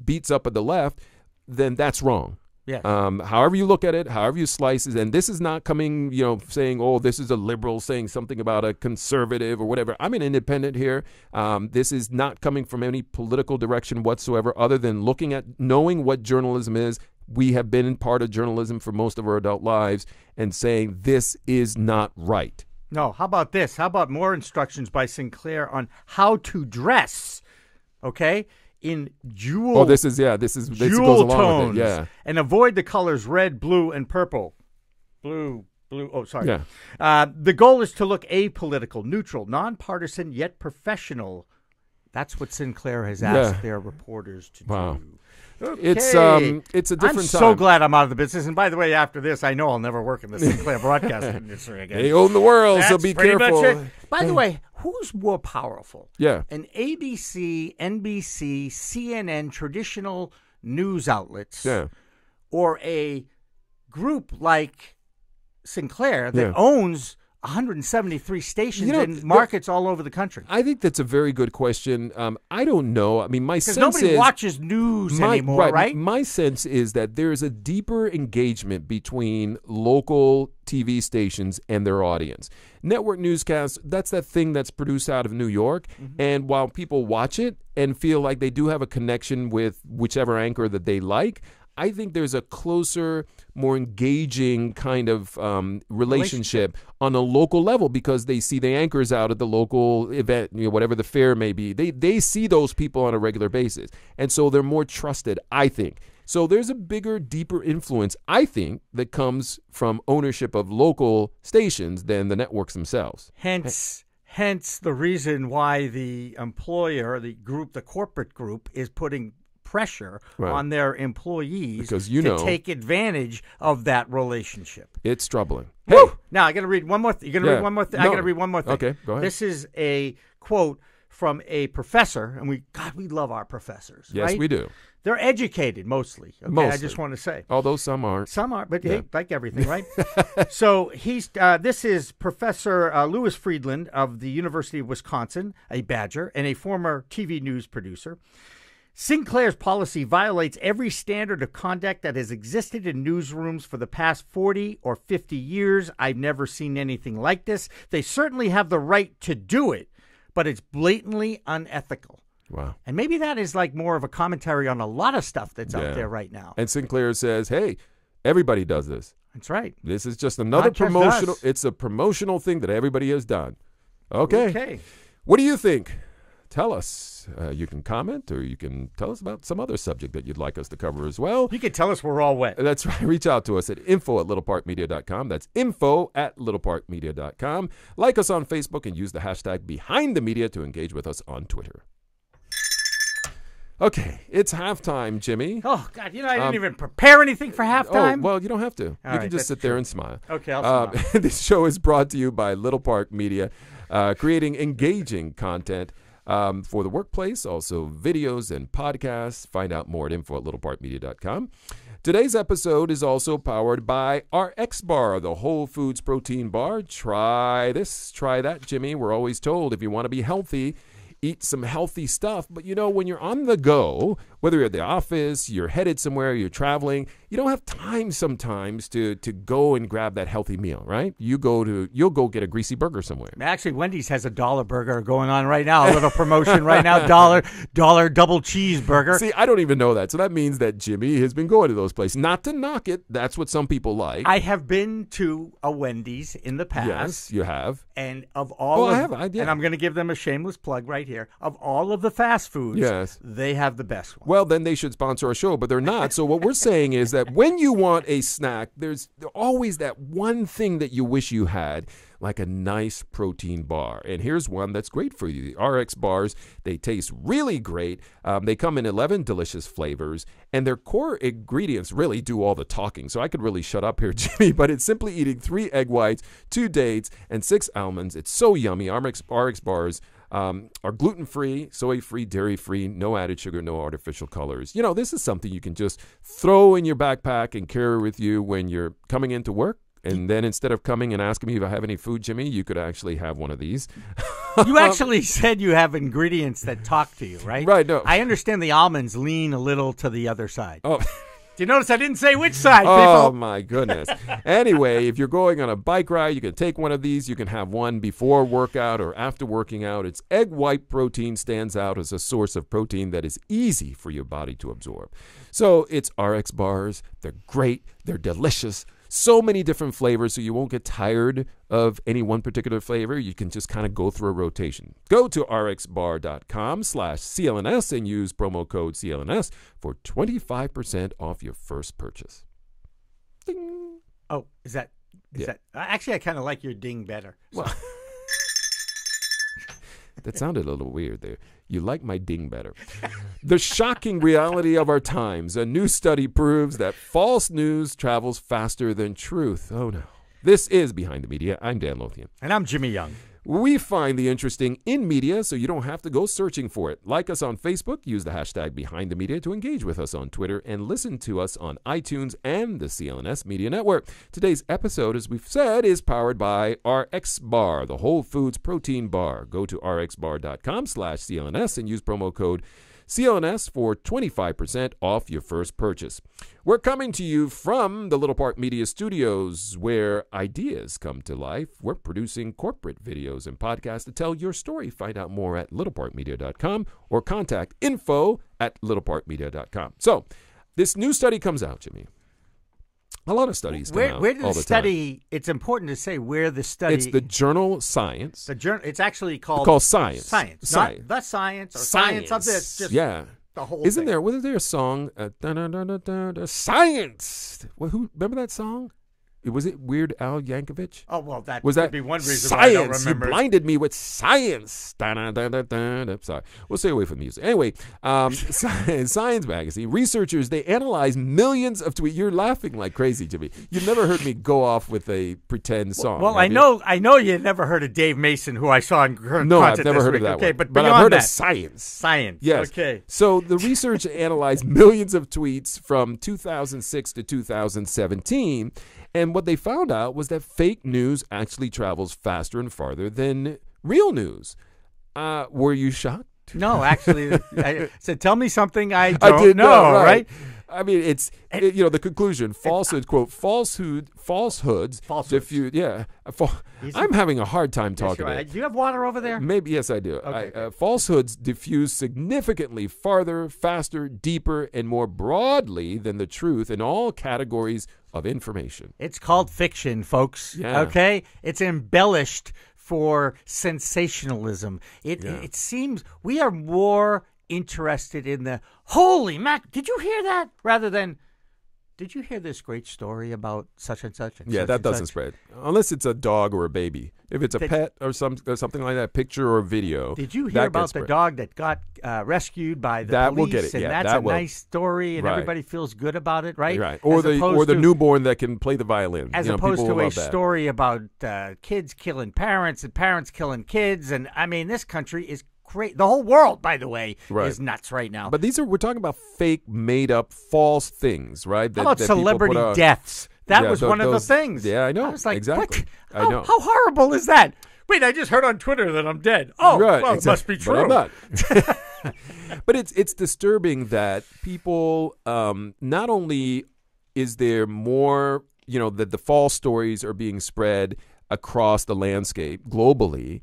beats up at the left, then that's wrong. Yes. However you look at it, however you slice it, and this is not coming, saying, oh, this is a liberal saying something about a conservative or whatever. I'm an independent here. This is not coming from any political direction whatsoever, other than looking at knowing what journalism is. We have been part of journalism for most of our adult lives and saying this is not right. No, how about this? How about more instructions by Sinclair on how to dress, okay, in jewel. Oh, this goes jewel along tones, with it, yeah. and avoid the colors red, blue, and purple. Blue. Oh, sorry. Yeah. The goal is to look apolitical, neutral, nonpartisan, yet professional. That's what Sinclair has asked their reporters to do. Okay. It's a different time. I'm so glad I'm out of the business. And by the way, after this, I know I'll never work in the Sinclair broadcasting industry again. They own the world, so That's be pretty careful. much it. By the way, who's more powerful? Yeah. An ABC, NBC, CNN, traditional news outlets, or a group like Sinclair that owns 173 stations in markets all over the country? I think that's a very good question. I don't know. I mean, my sense is... Because nobody watches news anymore, right? My sense is that there is a deeper engagement between local TV stations and their audience. Network newscasts, that's that thing that's produced out of New York. Mm-hmm. And while people watch it and feel like they do have a connection with whichever anchor that they like, I think there's a closer, more engaging kind of relationship on a local level because they see the anchors out at the local event, whatever the fair may be. They see those people on a regular basis. And so they're more trusted, I think. So there's a bigger, deeper influence, I think, that comes from ownership of local stations than the networks themselves. Hence the reason why the employer, the corporate group, is putting pressure on their employees to take advantage of that relationship. It's troubling. Hey, now I got to read one more. You're going to read one more thing. I got to read one more thing. Okay, go ahead. This is a quote from a professor, and we love our professors. Yes, right? we do. They're educated mostly. Okay, mostly. I just want to say, although some aren't. Some are, but hey, like everything, right? So this is Professor Louis Friedland of the University of Wisconsin, a Badger, and a former TV news producer. Sinclair's policy violates every standard of conduct that has existed in newsrooms for the past 40 or 50 years. I've never seen anything like this. They certainly have the right to do it, but it's blatantly unethical. Wow. And maybe that is like more of a commentary on a lot of stuff that's out there right now. And Sinclair says, hey, everybody does this. That's right. This is just another promotional. It's a promotional thing that everybody has done. Okay. What do you think? Tell us. You can comment or you can tell us about some other subject that you'd like us to cover as well. You can tell us we're all wet. That's right. Reach out to us at info@littleparkmedia.com. That's info@littleparkmedia.com. Like us on Facebook and use the hashtag #BehindTheMedia to engage with us on Twitter. Okay, it's halftime, Jimmy. Oh, God, I didn't even prepare anything for halftime. Oh, well, you don't have to. You can just sit there and smile. Okay, I'll smile. This show is brought to you by Little Park Media, creating engaging content for the workplace, also videos and podcasts. Find out more at info@littleparkmedia.com. Today's episode is also powered by our X Bar, the Whole Foods protein bar. Try this, try that, Jimmy. We're always told if you want to be healthy, eat some healthy stuff. But, when you're on the go, whether you're at the office, you're headed somewhere, you're traveling, you don't have time sometimes to go and grab that healthy meal, right? You'll go get a greasy burger somewhere. Actually, Wendy's has a $1 burger going on right now, a little promotion right now, dollar double cheeseburger. See, I don't even know that. So that means that Jimmy has been going to those places. Not to knock it. That's what some people like. I have been to a Wendy's in the past. Yes, you have. And of all and I'm going to give them a shameless plug right here. Of all of the fast foods, they have the best one. Well, then they should sponsor our show, but they're not. So what we're saying is that when you want a snack, there's always that one thing that you wish you had, like a nice protein bar. And here's one that's great for you. The RX bars, they taste really great. They come in 11 delicious flavors, and their core ingredients really do all the talking. So I could really shut up here, Jimmy, but it's simply eating 3 egg whites, 2 dates, and 6 almonds. It's so yummy. RX bars are gluten-free, soy-free, dairy-free, no added sugar, no artificial colors. This is something you can just throw in your backpack and carry with you when you're coming into work. And then instead of coming and asking me if I have any food, Jimmy, you could actually have one of these. You actually said you have ingredients that talk to you, right? Right. No. I understand the almonds lean a little to the other side. Oh. Do you notice I didn't say which side, Oh, people? my goodness. Anyway, if you're going on a bike ride, you can take one of these. You can have one before workout or after working out. Its egg white protein stands out as a source of protein that is easy for your body to absorb. So it's RX bars. They're great. They're delicious. So many different flavors, so you won't get tired of any one particular flavor. You can just kind of go through a rotation. Go to rxbar.com/CLNS and use promo code CLNS for 25% off your first purchase. Ding. Oh, is that? Actually, I kind of like your ding better. So. Well, that sounded a little weird there. You like my ding better. The shocking reality of our times. A new study proves that false news travels faster than truth. Oh, no. This is Behind the Media. I'm Dan Lothian. And I'm Jimmy Young. We find the interesting in media so you don't have to go searching for it. Like us on Facebook, use the hashtag Behind the Media to engage with us on Twitter, and listen to us on iTunes and the CLNS Media Network. Today's episode, as we've said, is powered by RX Bar, the Whole Foods Protein Bar. Go to rxbar.com/CLNS and use promo code CLNS for 25% off your first purchase. We're coming to you from the Little Park Media Studios, where ideas come to life. We're producing corporate videos and podcasts to tell your story. Find out more at littleparkmedia.com or contact info@littleparkmedia.com. So this new study comes out, Jimmy. A lot of studies come out Where did all the the study? time. It's important to say where the study. It's the journal Science. The journal. It's actually called Science. Science, Science. not the science or science of this. Just yeah. the whole. Wasn't thing. there a song? Science. Well, who remember that song? Was it Weird Al Yankovic? Oh well, that Was could that be one reason why I don't science? You remember. blinded me with science. Sorry, we'll stay away from music. Anyway, Science magazine researchers, they analyze millions of tweets. You're laughing like crazy, Jimmy. You've never heard me go off with a pretend song. Well, have you? I know you never heard of Dave Mason, who I saw in current No, concert I've never this heard week. of that Okay, one. but I've beyond heard that, of science. Science. Yes. Okay. So the research analyzed millions of tweets from 2006 to 2017, and what they found out was that fake news actually travels faster and farther than real news. Were you shocked? No, actually, I said, tell me something I don't did know, right? I mean, the conclusion, falsehood, quote, falsehoods. Diffuse, yeah. I'm having a hard time talking Yes, about it. do you have water over there? Maybe, yes, I do. Okay. Falsehoods diffuse significantly farther, faster, deeper, and more broadly than the truth in all categories of information. It's called fiction, folks. Yeah. Okay? It's embellished for sensationalism. It seems we are more interested in the holy mac. Did you hear that? Rather than, did you hear this great story about such and such? And Yeah, such that and doesn't such? spread. Unless it's a dog or a baby. If it's a pet or something like that, picture or video. Did you hear about the dog that got rescued by the That police? will get it, And yeah, that's that a will. nice story, and Right. everybody feels good about it, right? Right. Or As the opposed to- newborn that can play the violin. As You know, opposed people to a love that. story about kids killing parents and parents killing kids. And I mean, this country is great. The whole world, by the way, Right. is nuts right now. But we're talking about fake, made up, false things, right? How about that people celebrity put out. deaths? That Yeah, was one of the those- things. Yeah, I know. I was like, exactly. what? I know. How horrible is that? Wait, I just heard on Twitter that I'm dead. Oh, Right, well, exactly. it must be true. But I'm not. But it's disturbing that people, not only is there more, that the false stories are being spread across the landscape globally,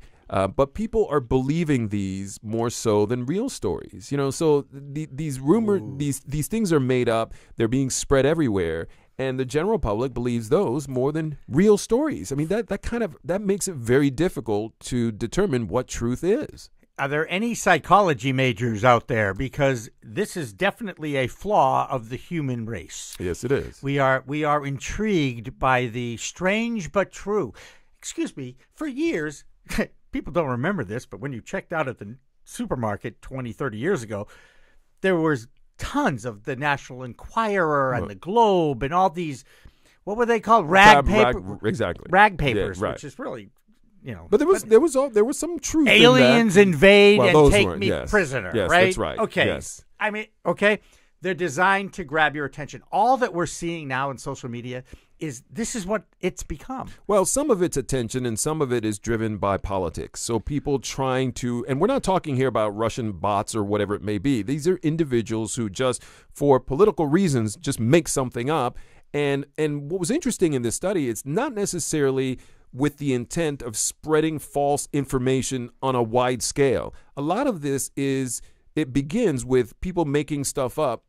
but people are believing these more so than real stories. So these rumors, these things are made up. They're being spread everywhere. And the general public believes those more than real stories. I mean, that makes it very difficult to determine what truth is. Are there any psychology majors out there? Because this is definitely a flaw of the human race. Yes, it is. We are intrigued by the strange but true. Excuse me, for years, people don't remember this, but when you checked out at the supermarket 20, 30 years ago, there was tons of the National Enquirer and the Globe and all these, what were they called? Rag paper. Exactly. Rag papers, Yeah, right. which is really, But there was some truth. aliens in that. invade Well, and those take weren't, me yes. prisoner, Yes, right? that's right. Okay. Yes. I mean, okay. They're designed to grab your attention. All that we're seeing now in social media this is what it's become. Well, some of it's attention and some of it is driven by politics. So people trying to, and we're not talking here about Russian bots or whatever it may be. These are individuals who just, for political reasons, just make something up. And what was interesting in this study, it's not necessarily with the intent of spreading false information on a wide scale. A lot of this it begins with people making stuff up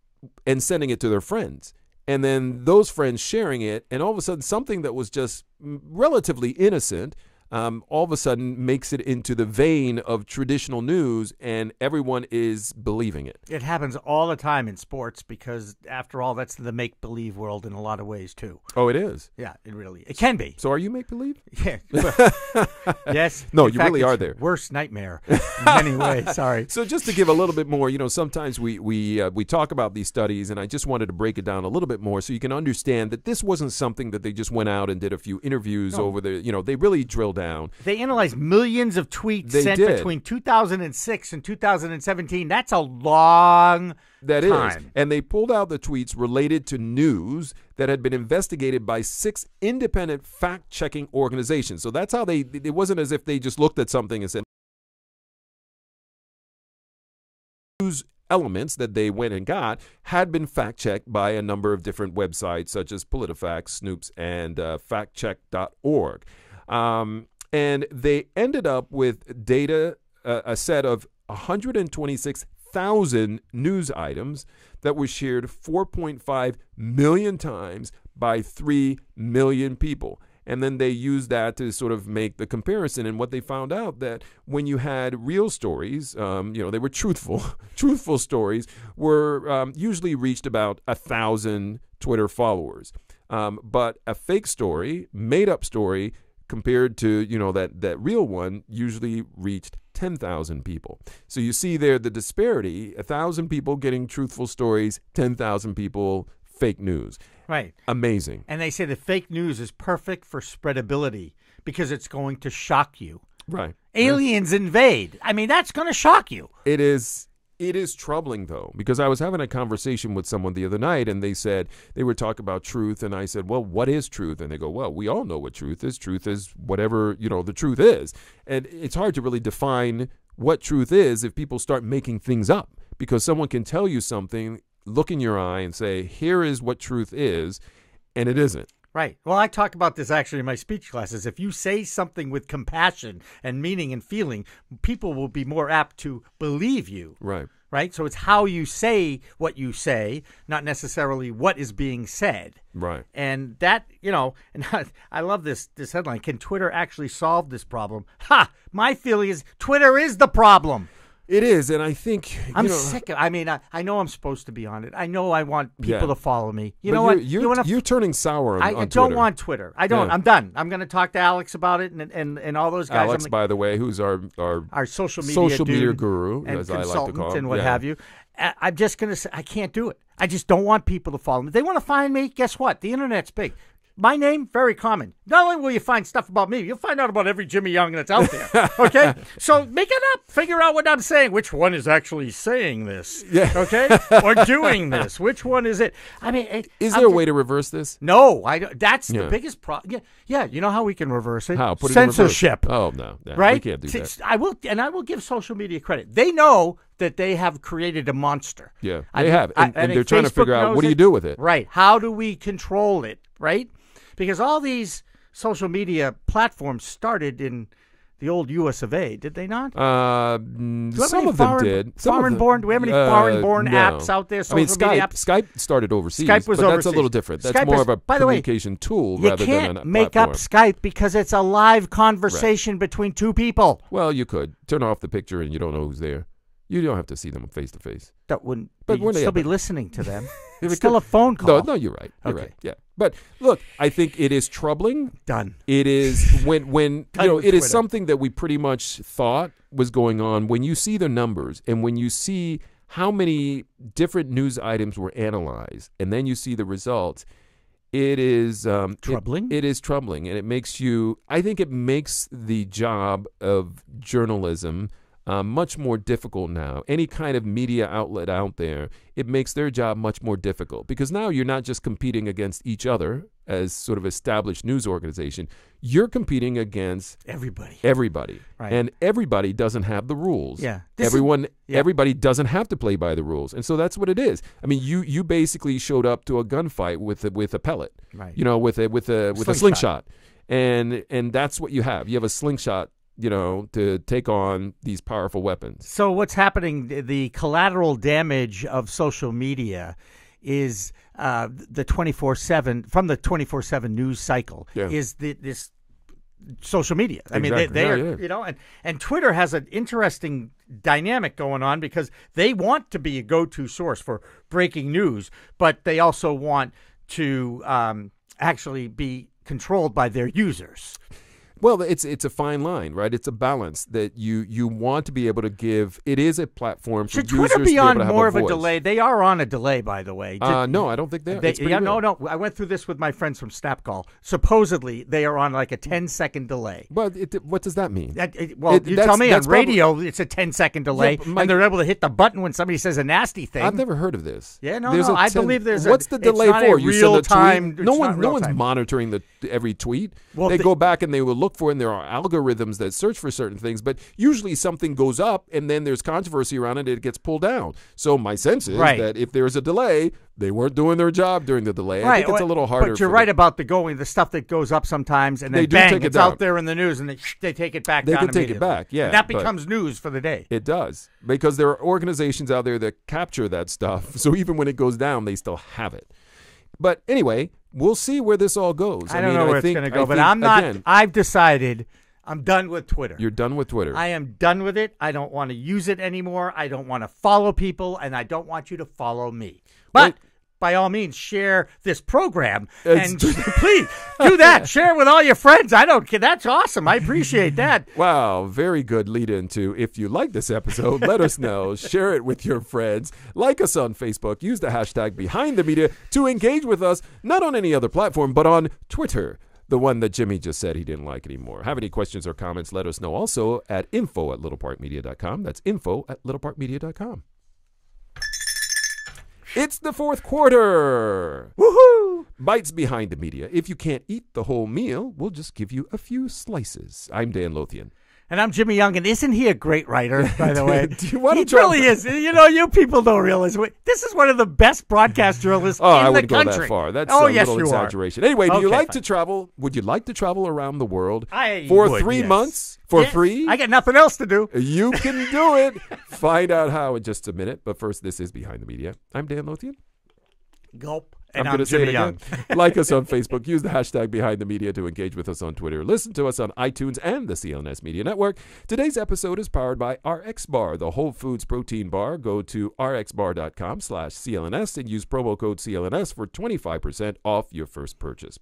and sending it to their friends. And then those friends sharing it, and all of a sudden something that was just relatively innocent all of a sudden makes it into the vein of traditional news, and everyone is believing it. It happens all the time in sports because, after all, that's the make-believe world in a lot of ways, too. Oh, it is? Yeah, it can be. So are you make-believe? Yeah. Yes. No, in you fact, really are there. Worst nightmare in many ways. Sorry. So just to give a little bit more, sometimes we talk about these studies, and I just wanted to break it down a little bit more so you can understand that this wasn't something that they just went out and did a few interviews over the, they really drilled down. They analyzed millions of tweets sent between 2006 and 2017. That's a long time. That is. And they pulled out the tweets related to news that had been investigated by 6 independent fact-checking organizations. So that's how it wasn't as if they just looked at something and said, news elements that they went and got had been fact-checked by a number of different websites such as PolitiFact, Snoops, and factcheck.org. And they ended up with data, a set of 126,000 news items that were shared 4.5 million times by 3 million people. And then they used that to sort of make the comparison. And what they found out that when you had real stories, they were truthful stories were usually reached about 1,000 Twitter followers. But a fake story, made-up story, compared to, that real one usually reached 10,000 people. So you see there the disparity, 1,000 people getting truthful stories, 10,000 people fake news. Right. Amazing. And they say the fake news is perfect for spreadability because it's going to shock you. Right. Aliens invade. I mean, that's going to shock you. It is troubling, though, because I was having a conversation with someone the other night, and they were talking about truth, and I said, well, what is truth? And they go, well, we all know what truth is. Truth is whatever, the truth is. And it's hard to really define what truth is if people start making things up, because someone can tell you something, look in your eye and say, here is what truth is, and it isn't. Right. Well, I talk about this actually in my speech classes. If you say something with compassion and meaning and feeling, people will be more apt to believe you. Right. Right? So it's how you say what you say, not necessarily what is being said. Right. And that, and I love this headline. Can Twitter actually solve this problem? Ha! My feeling is Twitter is the problem. It is, and I think I'm sick of. I mean, I know I'm supposed to be on it. I know I want people to follow me. You know what? You're turning sour on Twitter. I don't want Twitter. I don't. Yeah. I'm done. I'm going to talk to Alex about it and all those guys. Alex, by the way, who's our social media guru, and as I like to call him, and what have you. I'm just going to say I can't do it. I just don't want people to follow me. They want to find me. Guess what? The internet's big. My name, very common. Not only will you find stuff about me, you'll find out about every Jimmy Young that's out there. Okay? So make it up. Figure out what I'm saying. Which one is actually saying this? Yeah. Okay? Or doing this? Which one is it? I mean, is there a way to reverse this? No. That's the biggest problem. Yeah. You know how we can reverse it? How? Put it Censorship. In reverse. Oh, no. Right? We can't do that. I will give social media credit. They know that they have created a monster. Yeah, they have. And they're trying to figure out, what do you do with it? Right. How do we control it? Right? Because all these social media platforms started in the old U.S. of A., did they not? Some of them did. Do we have any foreign-born apps out there? Skype started overseas. Skype was but overseas. That's a little different. That's more of a communication tool rather than a platform. You can't make up Skype because it's a live conversation between two people. Well, you could. Turn off the picture and you don't know who's there. You don't have to see them face to face. That wouldn't. But you'd still be listening to them. It's still a phone call. No, you're right. You're right. Yeah. But look, I think it is troubling. Done. It is when it is something that we pretty much thought was going on. When you see the numbers and when you see how many different news items were analyzed, and then you see the results, it is troubling. It is troubling, and it makes you. I think it makes the job of journalism much more difficult now. Any kind of media outlet out there, it makes their job much more difficult because now you're not just competing against each other as sort of established news organization. You're competing against everybody. Right. And everybody doesn't have the rules. Yeah. Everybody doesn't have to play by the rules. And so that's what it is. I mean, you basically showed up to a gunfight with a pellet. Right. You know, with a slingshot. And that's what you have. You have a slingshot, you know, to take on these powerful weapons. So what's happening, the collateral damage of social media is the 24/7, from the 24/7 news cycle, is this social media. I mean, they are, you know, and Twitter has an interesting dynamic going on because they want to be a go-to source for breaking news, but they also want to actually be controlled by their users. Well, it's a fine line, right? It's a balance that you want to be able to give. It is a platform for users Twitter be on to have more a of a voice. delay? They are on a delay, by the way. No, I don't think they are. No. I went through this with my friends from Snapcall. Supposedly, they are on like a 10-second delay. But what does that mean? You tell me. On radio, it's a 10-second delay, and they're able to hit the button when somebody says a nasty thing. I've never heard of this. Yeah, I believe there's What's the delay for? You send a tweet? No one's time. monitoring every tweet. Well, they go back and they will look for it, and there are algorithms that search for certain things, but usually something goes up and then there's controversy around it, it gets pulled down. So my sense is that if there's a delay, they weren't doing their job during the delay. I think it's a little harder. But you're right about the stuff that goes up sometimes and then bang, it's out there in the news and they take it back down immediately. They can take it back, yeah. And that becomes news for the day. It does, because there are organizations out there that capture that stuff, so even when it goes down, they still have it. But anyway, we'll see where this all goes. I don't know where it's going to go, but I'm not. Again, I've decided I'm done with Twitter. You're done with Twitter. I am done with it. I don't want to use it anymore. I don't want to follow people, and I don't want you to follow me. But by all means, share this program. And please do that. Share it with all your friends. I don't care. That's awesome. I appreciate that. Wow. Very good lead into, if you like this episode, let us know. Share it with your friends. Like us on Facebook. Use the hashtag #BehindTheMedia to engage with us, not on any other platform, but on Twitter. The one that Jimmy just said he didn't like anymore. Have any questions or comments, let us know also at info@littleparkmedia.com. That's info@littleparkmedia.com. It's the fourth quarter. Woohoo! Bites behind the media. If you can't eat the whole meal, we'll just give you a few slices. I'm Dan Lothian. And I'm Jimmy Young, and isn't he a great writer, by the way? He really is. You know, you people don't realize. This is one of the best broadcast journalists in the country. I wouldn't go that far. That's a little exaggeration. Anyway, do you like to travel? Would you like to travel around the world for 3 months for free? I got nothing else to do. You can do it. Find out how in just a minute. But first, this is Behind the Media. I'm Dan Lothian. Gulp. I'm going to say it again. Like us on Facebook. Use the hashtag #BehindTheMedia to engage with us on Twitter. Listen to us on iTunes and the CLNS Media Network. Today's episode is powered by RX Bar, the Whole Foods protein bar. Go to rxbar.com/CLNS and use promo code CLNS for 25% off your first purchase.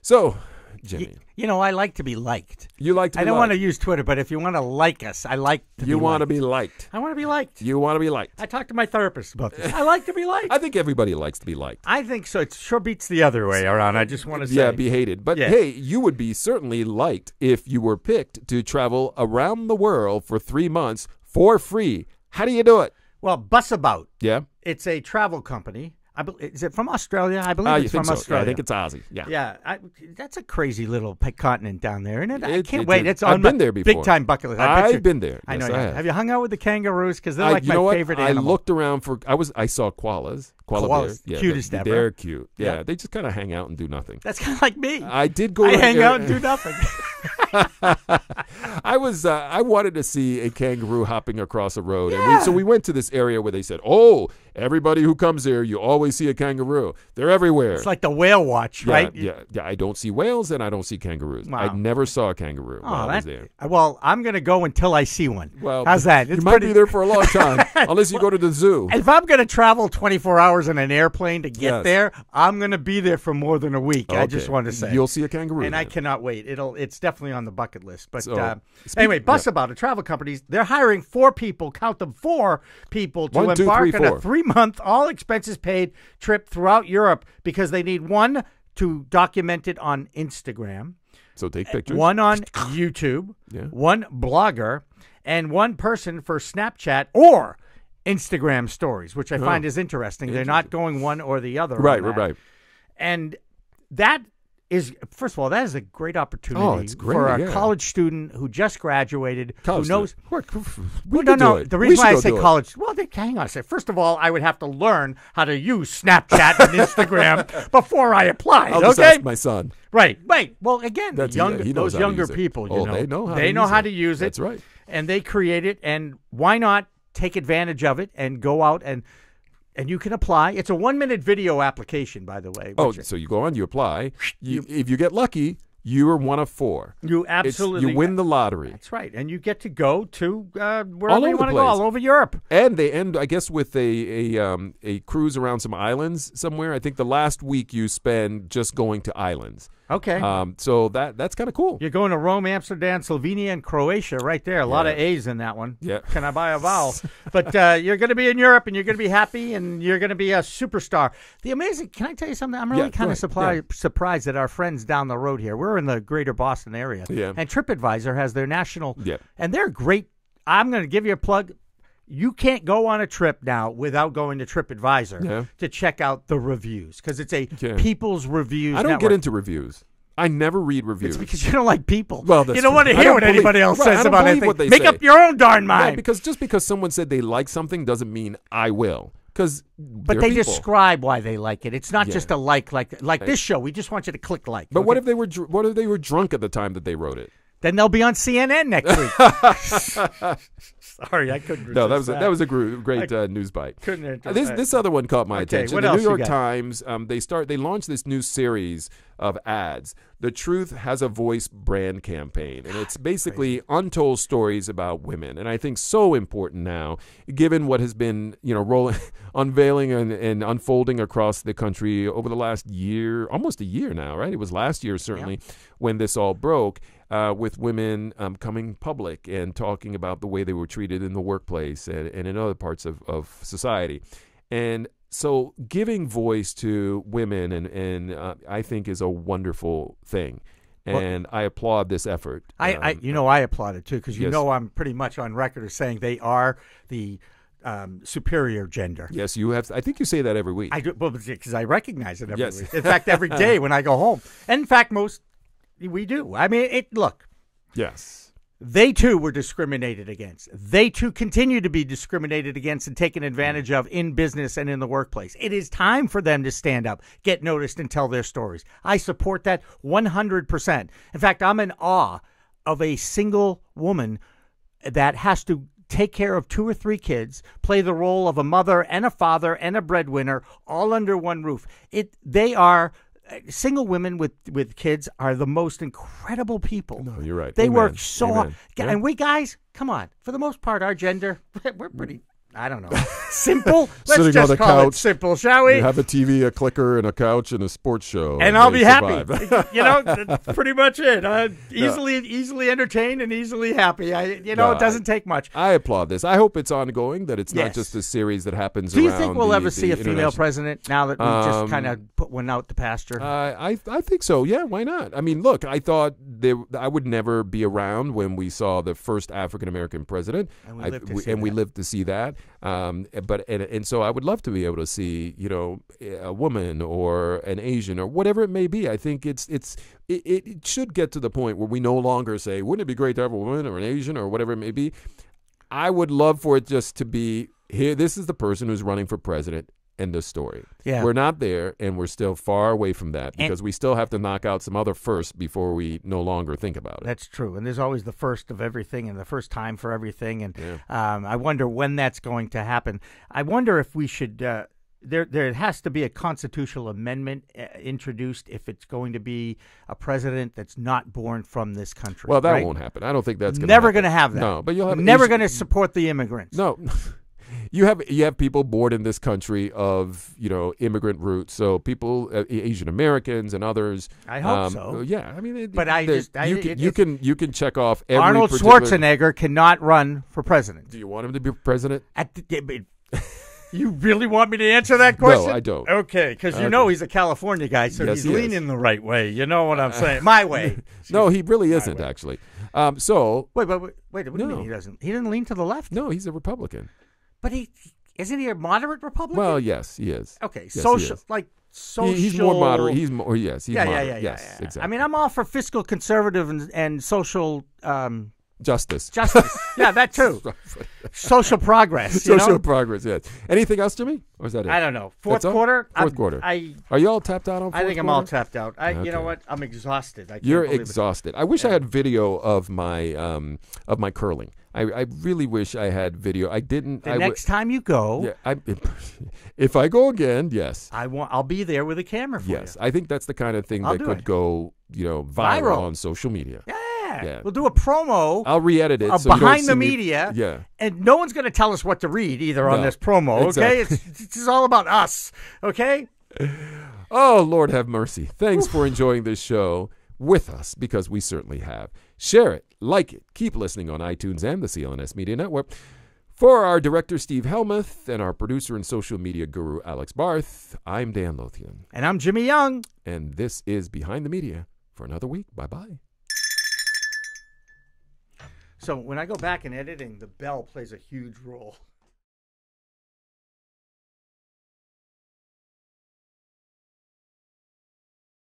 So, Jimmy. You know, I like to be liked. You like to be liked. I don't want to use Twitter, but if you want to like us, I like to be liked. You want to be liked. I want to be liked. You want to be liked. I talked to my therapist about this. I like to be liked. I think everybody likes to be liked. I think so. It sure beats the other way around. I just want to say. Yeah, be hated. But hey, you would be certainly liked if you were picked to travel around the world for 3 months for free. How do you do it? Well, Busabout. Yeah. It's a travel company. Is it from Australia? I believe it's from Australia. Yeah, I think it's Aussie. Yeah. Yeah. That's a crazy little continent down there, isn't it? I can't wait. It's I've on been my there before. big-time bucket list. I've been there. I know. Yes, I have. Have you hung out with the kangaroos? Because they're like my favorite animal. I looked around for. I saw koalas. Koala bears. Yeah, cutest ever. They're cute. Yeah, they just kind of hang out and do nothing. That's kind of like me. I did go. I hang out and do nothing. I wanted to see a kangaroo hopping across a road, and so we went to this area where they said, "Oh, everybody who comes here, you always see a kangaroo. They're everywhere." It's like the whale watch, right? Yeah. I don't see whales and I don't see kangaroos. Wow. I never saw a kangaroo while I was there. Well, I'm going to go until I see one. Well, how's that? You might be there for a long time, unless you go to the zoo. If I'm going to travel 24 hours in an airplane to get there, I'm going to be there for more than a week. Okay. I just want to say. You'll see a kangaroo. And I cannot wait. It's definitely on the bucket list. But anyway, Busabout, a travel company, they're hiring 4 people, count them 4 people, to embark on a 3-month, all expenses paid trip throughout Europe because they need one to document it on Instagram. So take pictures. One on YouTube. One blogger. and one person for Snapchat or Instagram stories, which I find is interesting. They're not going one or the other. Right. And that is, first of all, that is a great opportunity it's great, for a college student who just graduated, who knows. No. The reason why I say college, hang on a second. First of all, I would have to learn how to use Snapchat and Instagram before I applied. I'll just ask my son. Right. Well, again, those younger people, they know how to use it. That's right. And they create it, and why not take advantage of it and go out and you can apply. It's a 1-minute video application, by the way. So you go on, you apply. If you get lucky, you are one of 4. You absolutely you win the lottery. That's right, and you get to go to wherever you want to go, all over Europe. And they end, I guess, with a cruise around some islands somewhere. I think the last week you spend just going to islands. Okay. So that's kind of cool. You're going to Rome, Amsterdam, Slovenia, and Croatia right there. A lot of A's in that one. Yeah. Can I buy a vowel? But you're going to be in Europe, and you're going to be happy, and you're going to be a superstar. Can I tell you something? I'm really kind of surprised that our friends down the road here, we're in the greater Boston area, and TripAdvisor has their national, and they're great. I'm going to give you a plug. You can't go on a trip now without going to TripAdvisor to check out the reviews, because it's a people's reviews I don't network. get into reviews. I never read reviews. It's because you don't like people. Well, you don't want to hear what anybody else says about anything. Make up your own darn mind. Because just because someone said they like something doesn't mean I will. But they describe why they like it. It's not just a like this show. We just want you to click like. But what if they were drunk at the time that they wrote it? Then they'll be on CNN next week. Sorry, I couldn't. No, that was a great news bite. Couldn't. This other one caught my attention. What the else New York you got? Times they launched this new series of ads. The Truth Has a Voice brand campaign, and it's basically untold stories about women. And I think so important now, given what has been unveiling and unfolding across the country over the last year, almost a year now, right? It was last year certainly when this all broke. With women coming public and talking about the way they were treated in the workplace and in other parts of society. And so giving voice to women and I think is a wonderful thing. And I applaud this effort. I applaud it too, because I'm pretty much on record as saying they are the superior gender. Yes, you have. I think you say that every week. I do, because I recognize it every week. In fact, every day when I go home. And in fact, we do. I mean, look. Yes. They, too, were discriminated against. They, too, continue to be discriminated against and taken advantage of in business and in the workplace. It is time for them to stand up, get noticed, and tell their stories. I support that 100%. In fact, I'm in awe of a single woman that has to take care of 2 or 3 kids, play the role of a mother and a father and a breadwinner, all under one roof. Single women with kids are the most incredible people. No, you're right. They work so hard. Yeah. And we guys, come on. For the most part, our gender, we're pretty, I don't know, simple. Let's just call it simple, shall we? You have a TV, a clicker, and a couch, and a sports show. And I'll be happy. That's pretty much it. Easily entertained and easily happy. It doesn't take much. I applaud this. I hope it's ongoing, that it's not just a series that happens around. Do you think we'll ever see a female president now that we just kind of put one out to pasture? I think so. Yeah, why not? I mean, look, I thought I would never be around when we saw the first African-American president. And we lived to see that. But so I would love to be able to see, a woman or an Asian or whatever it may be. I think it should get to the point where we no longer say, wouldn't it be great to have a woman or an Asian or whatever it may be? I would love for it just to be, here, this is the person who's running for president. End of story. Yeah. We're not there, and we're still far away from that because we still have to knock out some other firsts before we no longer think about it. That's true. And there's always the first of everything and the first time for everything. And I wonder when that's going to happen. I wonder if we should there has to be a constitutional amendment introduced if it's going to be a president that's not born from this country. Well, that won't happen. I don't think that's never going to have that. No, but you'll have never going to support the immigrants. No. You have people born in this country of immigrant roots, so people, Asian Americans and others. I hope so. Yeah, I mean, you can check off every Arnold Schwarzenegger cannot run for president. Do you want him to be president? You really want me to answer that question? No, I don't. Okay, because he's a California guy, so he's leaning the right way. You know what I'm saying? My way. No, he really isn't, actually. So Wait. What do you No. mean he doesn't? He didn't lean to the left. no, he's a Republican. But isn't he a moderate Republican? Well, yes, he is. Okay, Yes, he social, is. like social. He's more moderate. He's more. Yes, he's moderate. Yeah. Yes, exactly. I mean, I'm all for fiscal conservative and social justice. justice. Yeah, that too. Social progress. Social progress. Yes. Anything else, Jimmy? Or is that it? I don't know. That's all? Quarter. Fourth quarter. I Are you all tapped out on? I fourth think I'm all quarter? tapped out. You know Okay. what? I'm exhausted. I can't You're believe it. exhausted. I wish I had video of my curling. I really wish I had video. I didn't. The next time you go, Yeah, if I go again, yes. I'll be there with a camera for Yes, you. I think that's the kind of thing I'll that do could it. go, viral Viral. on social media. Yeah. We'll do a promo I'll re-edit it. of so you don't behind see the me- media. Yeah. And no one's going to tell us what to read either on No, this promo, okay? exactly. It's all about us, okay? Oh, Lord have mercy. Thanks for enjoying this show with us, because we certainly have. Share it, like it, keep listening on iTunes and the CLNS Media Network. For our director, Steve Helmuth, and our producer and social media guru, Alex Barth, I'm Dan Lothian. And I'm Jimmy Young. And this is Behind the Media for another week. Bye-bye. So when I go back in editing, the bell plays a huge role.